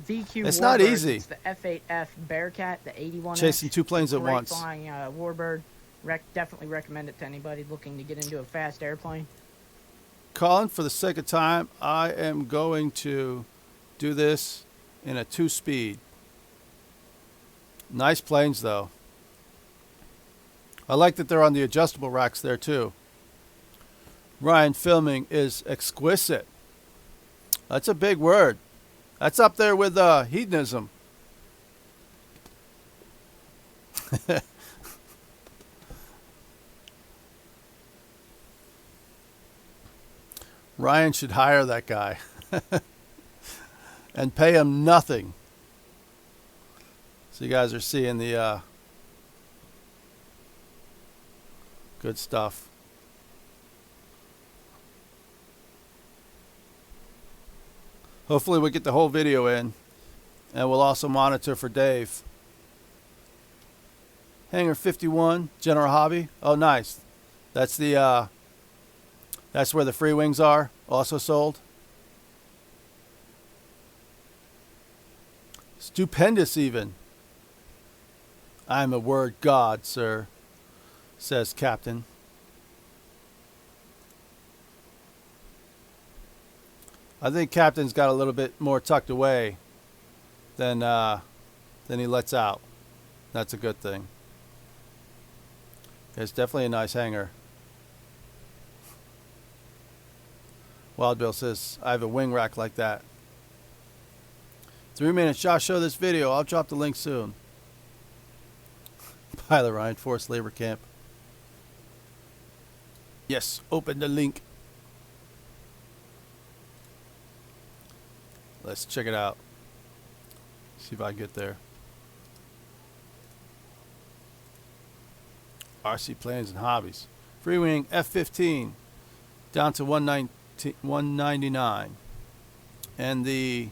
VQ it's Warbird. Not easy. It's the F8F Bearcat, the 81. Chasing two planes at once. Flying Warbird. Definitely recommend it to anybody looking to get into a fast airplane. Colin, for the sake of time, I am going to do this in a 2-speed. Nice planes though. I like that they're on the adjustable racks there too. Ryan, filming is exquisite. That's a big word. That's up there with hedonism. Ryan should hire that guy and pay him nothing. So you guys are seeing the good stuff. Hopefully we get the whole video in, and we'll also monitor for Dave. Hangar 51, General Hobby. Oh, nice. That's the that's where the free wings are, also sold. Stupendous even. I'm a word god, sir, says Captain. I think Captain's got a little bit more tucked away than he lets out. That's a good thing. It's definitely a nice hangar. Wild Bill says, I have a wing rack like that. 3 minutes. Josh, show this video. I'll drop the link soon. Pilot Ryan, Forced Labor Camp. Yes, open the link. Let's check it out. See if I get there. RC Planes and Hobbies. Free wing F-15 down to 199. And the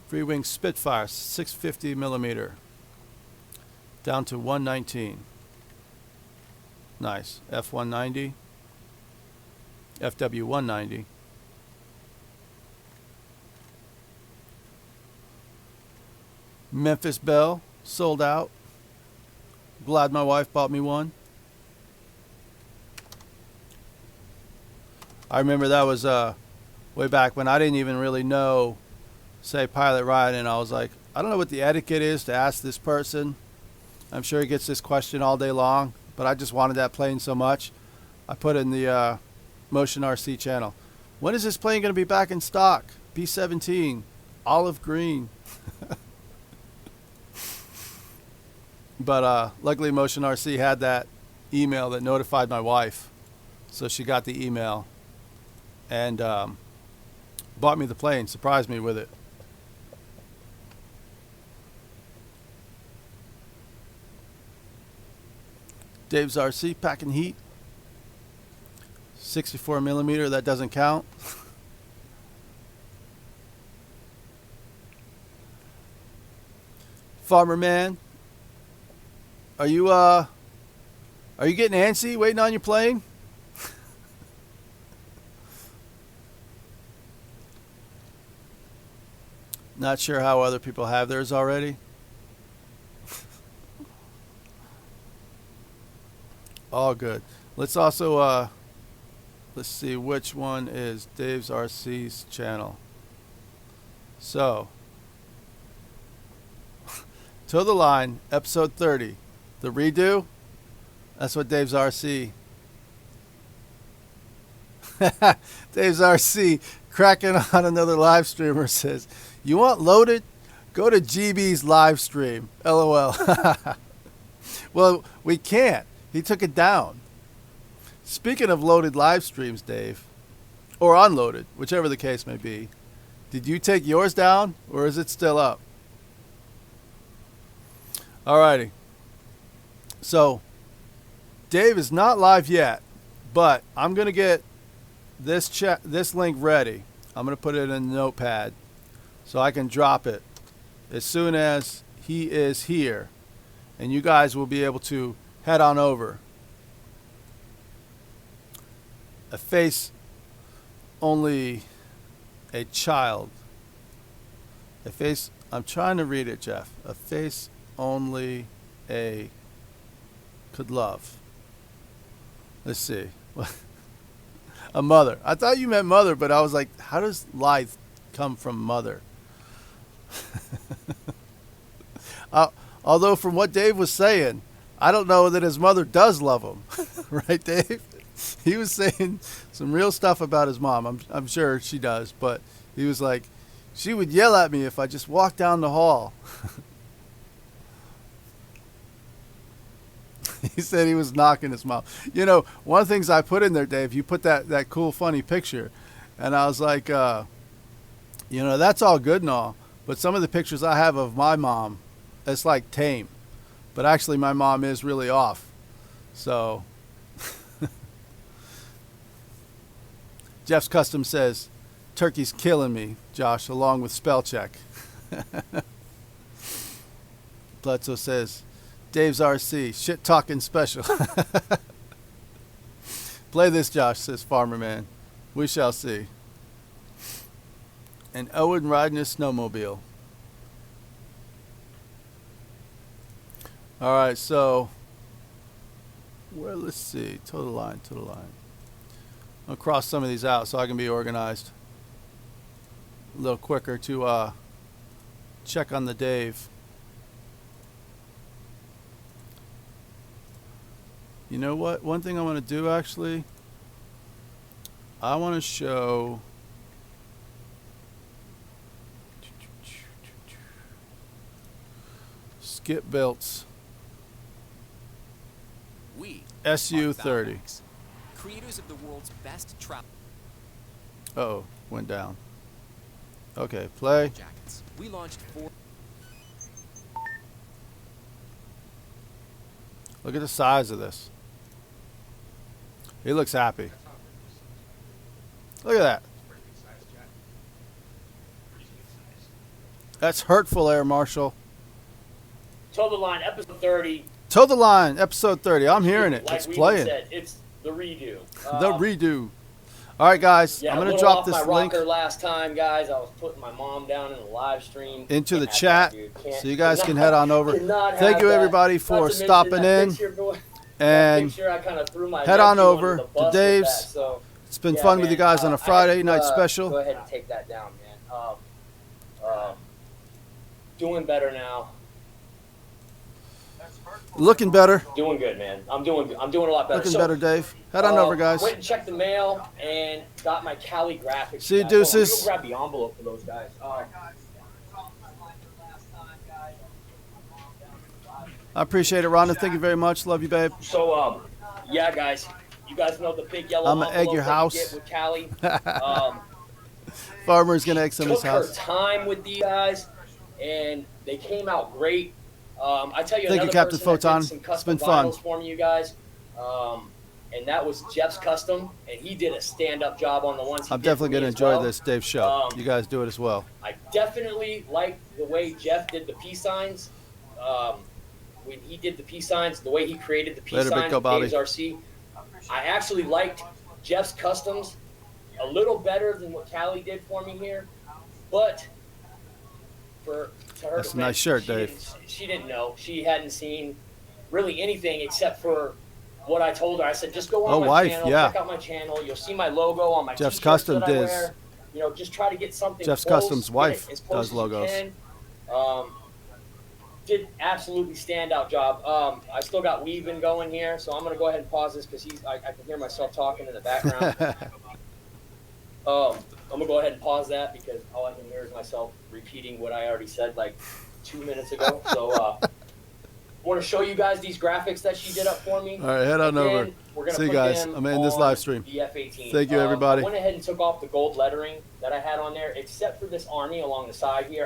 free wing Spitfire 650 millimeter down to 119. Nice. F-190. FW-190. Memphis Belle sold out. Glad my wife bought me one. I remember that was way back when I didn't even really know, say, Pilot Ryan, and I was like, I don't know what the etiquette is to ask this person. I'm sure he gets this question all day long, but I just wanted that plane so much. I put in the Motion RC channel. When is this plane going to be back in stock? B-17, olive green. But luckily Motion RC had that email that notified my wife. So she got the email and bought me the plane, surprised me with it. Dave's RC packing heat. 64 millimeter, that doesn't count. Farmer Man, are you getting antsy waiting on your plane? Not sure how other people have theirs already. All good. Let's also let's see which one is Dave's RC's channel. So, Toe the Line, episode 30. The redo? That's what Dave's RC. Dave's RC cracking on another live streamer says, you want loaded? Go to GB's live stream. LOL. Well, we can't. He took it down. Speaking of loaded live streams, Dave, or unloaded, whichever the case may be, did you take yours down or is it still up? Alrighty. So, Dave is not live yet, but I'm going to get this link ready. I'm going to put it in a notepad so I can drop it as soon as he is here. And you guys will be able to head on over. A face only a child. A face, I'm trying to read it, Jeff. A face only a could love. Let's see. A mother. I thought you meant mother, but I was like, how does lithe come from mother? Although from what Dave was saying, I don't know that his mother does love him. Right, Dave? He was saying some real stuff about his mom. I'm sure she does, but he was like, she would yell at me if I just walked down the hall. He said he was knocking his mom. You know, one of the things I put in there, Dave, you put that cool, funny picture. And I was like, you know, that's all good and all, but some of the pictures I have of my mom, it's like tame. But actually, my mom is really off. So, Jeff's Custom says, turkey's killing me, Josh, along with spell check. Bledsoe says, Dave's RC, shit talking special. Play this, Josh, says Farmer Man. We shall see. And Owen riding his snowmobile. All right, so let's see, toe the line. I'll cross some of these out so I can be organized a little quicker to check on the Dave. You know what? One thing I want to do actually, I want to show Skip Built's SU30. Creators of the world's best travel. Uh-oh, went down. Okay, play. Jackets. We launched 4. Look at the size of this. He looks happy. Look at that. That's hurtful, Air Marshal. Toe the Line, episode 30. Toe the Line, episode 30. I'm hearing it. Like It's we playing. Said, it's the redo. The redo. All right, guys. Yeah, I'm going to a little drop off this my link rocker last time, guys. I was putting my mom down in the live stream. into the Can't have chat that, dude. Can't- so you guys can cannot- head on over. cannot Thank have you, that. everybody, Not for to mention stopping that in. picture, boy, that And picture, I kinda threw my head on nephew over under the to bus with Dave's. that, so, It's been yeah, fun with man, you guys on a I Friday have to, night special. Go ahead and take that down, man. Doing better now. Looking better. Doing good, man. I'm doing a lot better. Looking So, better, Dave. Head on over, guys. Went and checked the mail and got my Cali graphics. See you, guys. Hold on, deuces. let me go grab the envelope for those guys. I appreciate it, Rhonda. Thank you very much. Love you, babe. So, yeah, guys. You guys know the big yellow I'ma egg envelope your that you house. get with Cali. Farmer's going to egg some of his Took her house. time with these guys, and they came out great. I tell you, Thank you, another Captain person that Photon. did some It's custom been fun. vinyls for me, you guys. And that was Jeff's Custom, and he did a stand-up job on the ones he I'm did for definitely me going to as enjoy well. this Dave show. You guys do it as well. I definitely like the way Jeff did the peace signs. When he did the peace signs, the way he created the peace Later, Big signs Go with Bobby. Dave's RC, I actually liked Jeff's Customs a little better than what Callie did for me here. But to her That's a defense, nice shirt, Dave. She didn't know. She hadn't seen really anything except for what I told her. I said, just go on Oh, my wife, channel, yeah. check out my channel. You'll see my logo on my Jeff's t-shirts Custom that I does. wear. You know, just try to get something Jeff's close, Custom's get wife it as close does as you logos. can. Did absolutely standout job. I still got weaving going here, so I'm going to go ahead and pause this because I can hear myself talking in the background. I'm going to go ahead and pause that because all I can hear is myself repeating what I already said like 2 minutes ago. So I want to show you guys these graphics that she did up for me. All right, head on Again, over. we're gonna See you put guys. them I'm in this on live stream. the F-18. Thank you, everybody. I went ahead and took off the gold lettering that I had on there, except for this Army along the side here.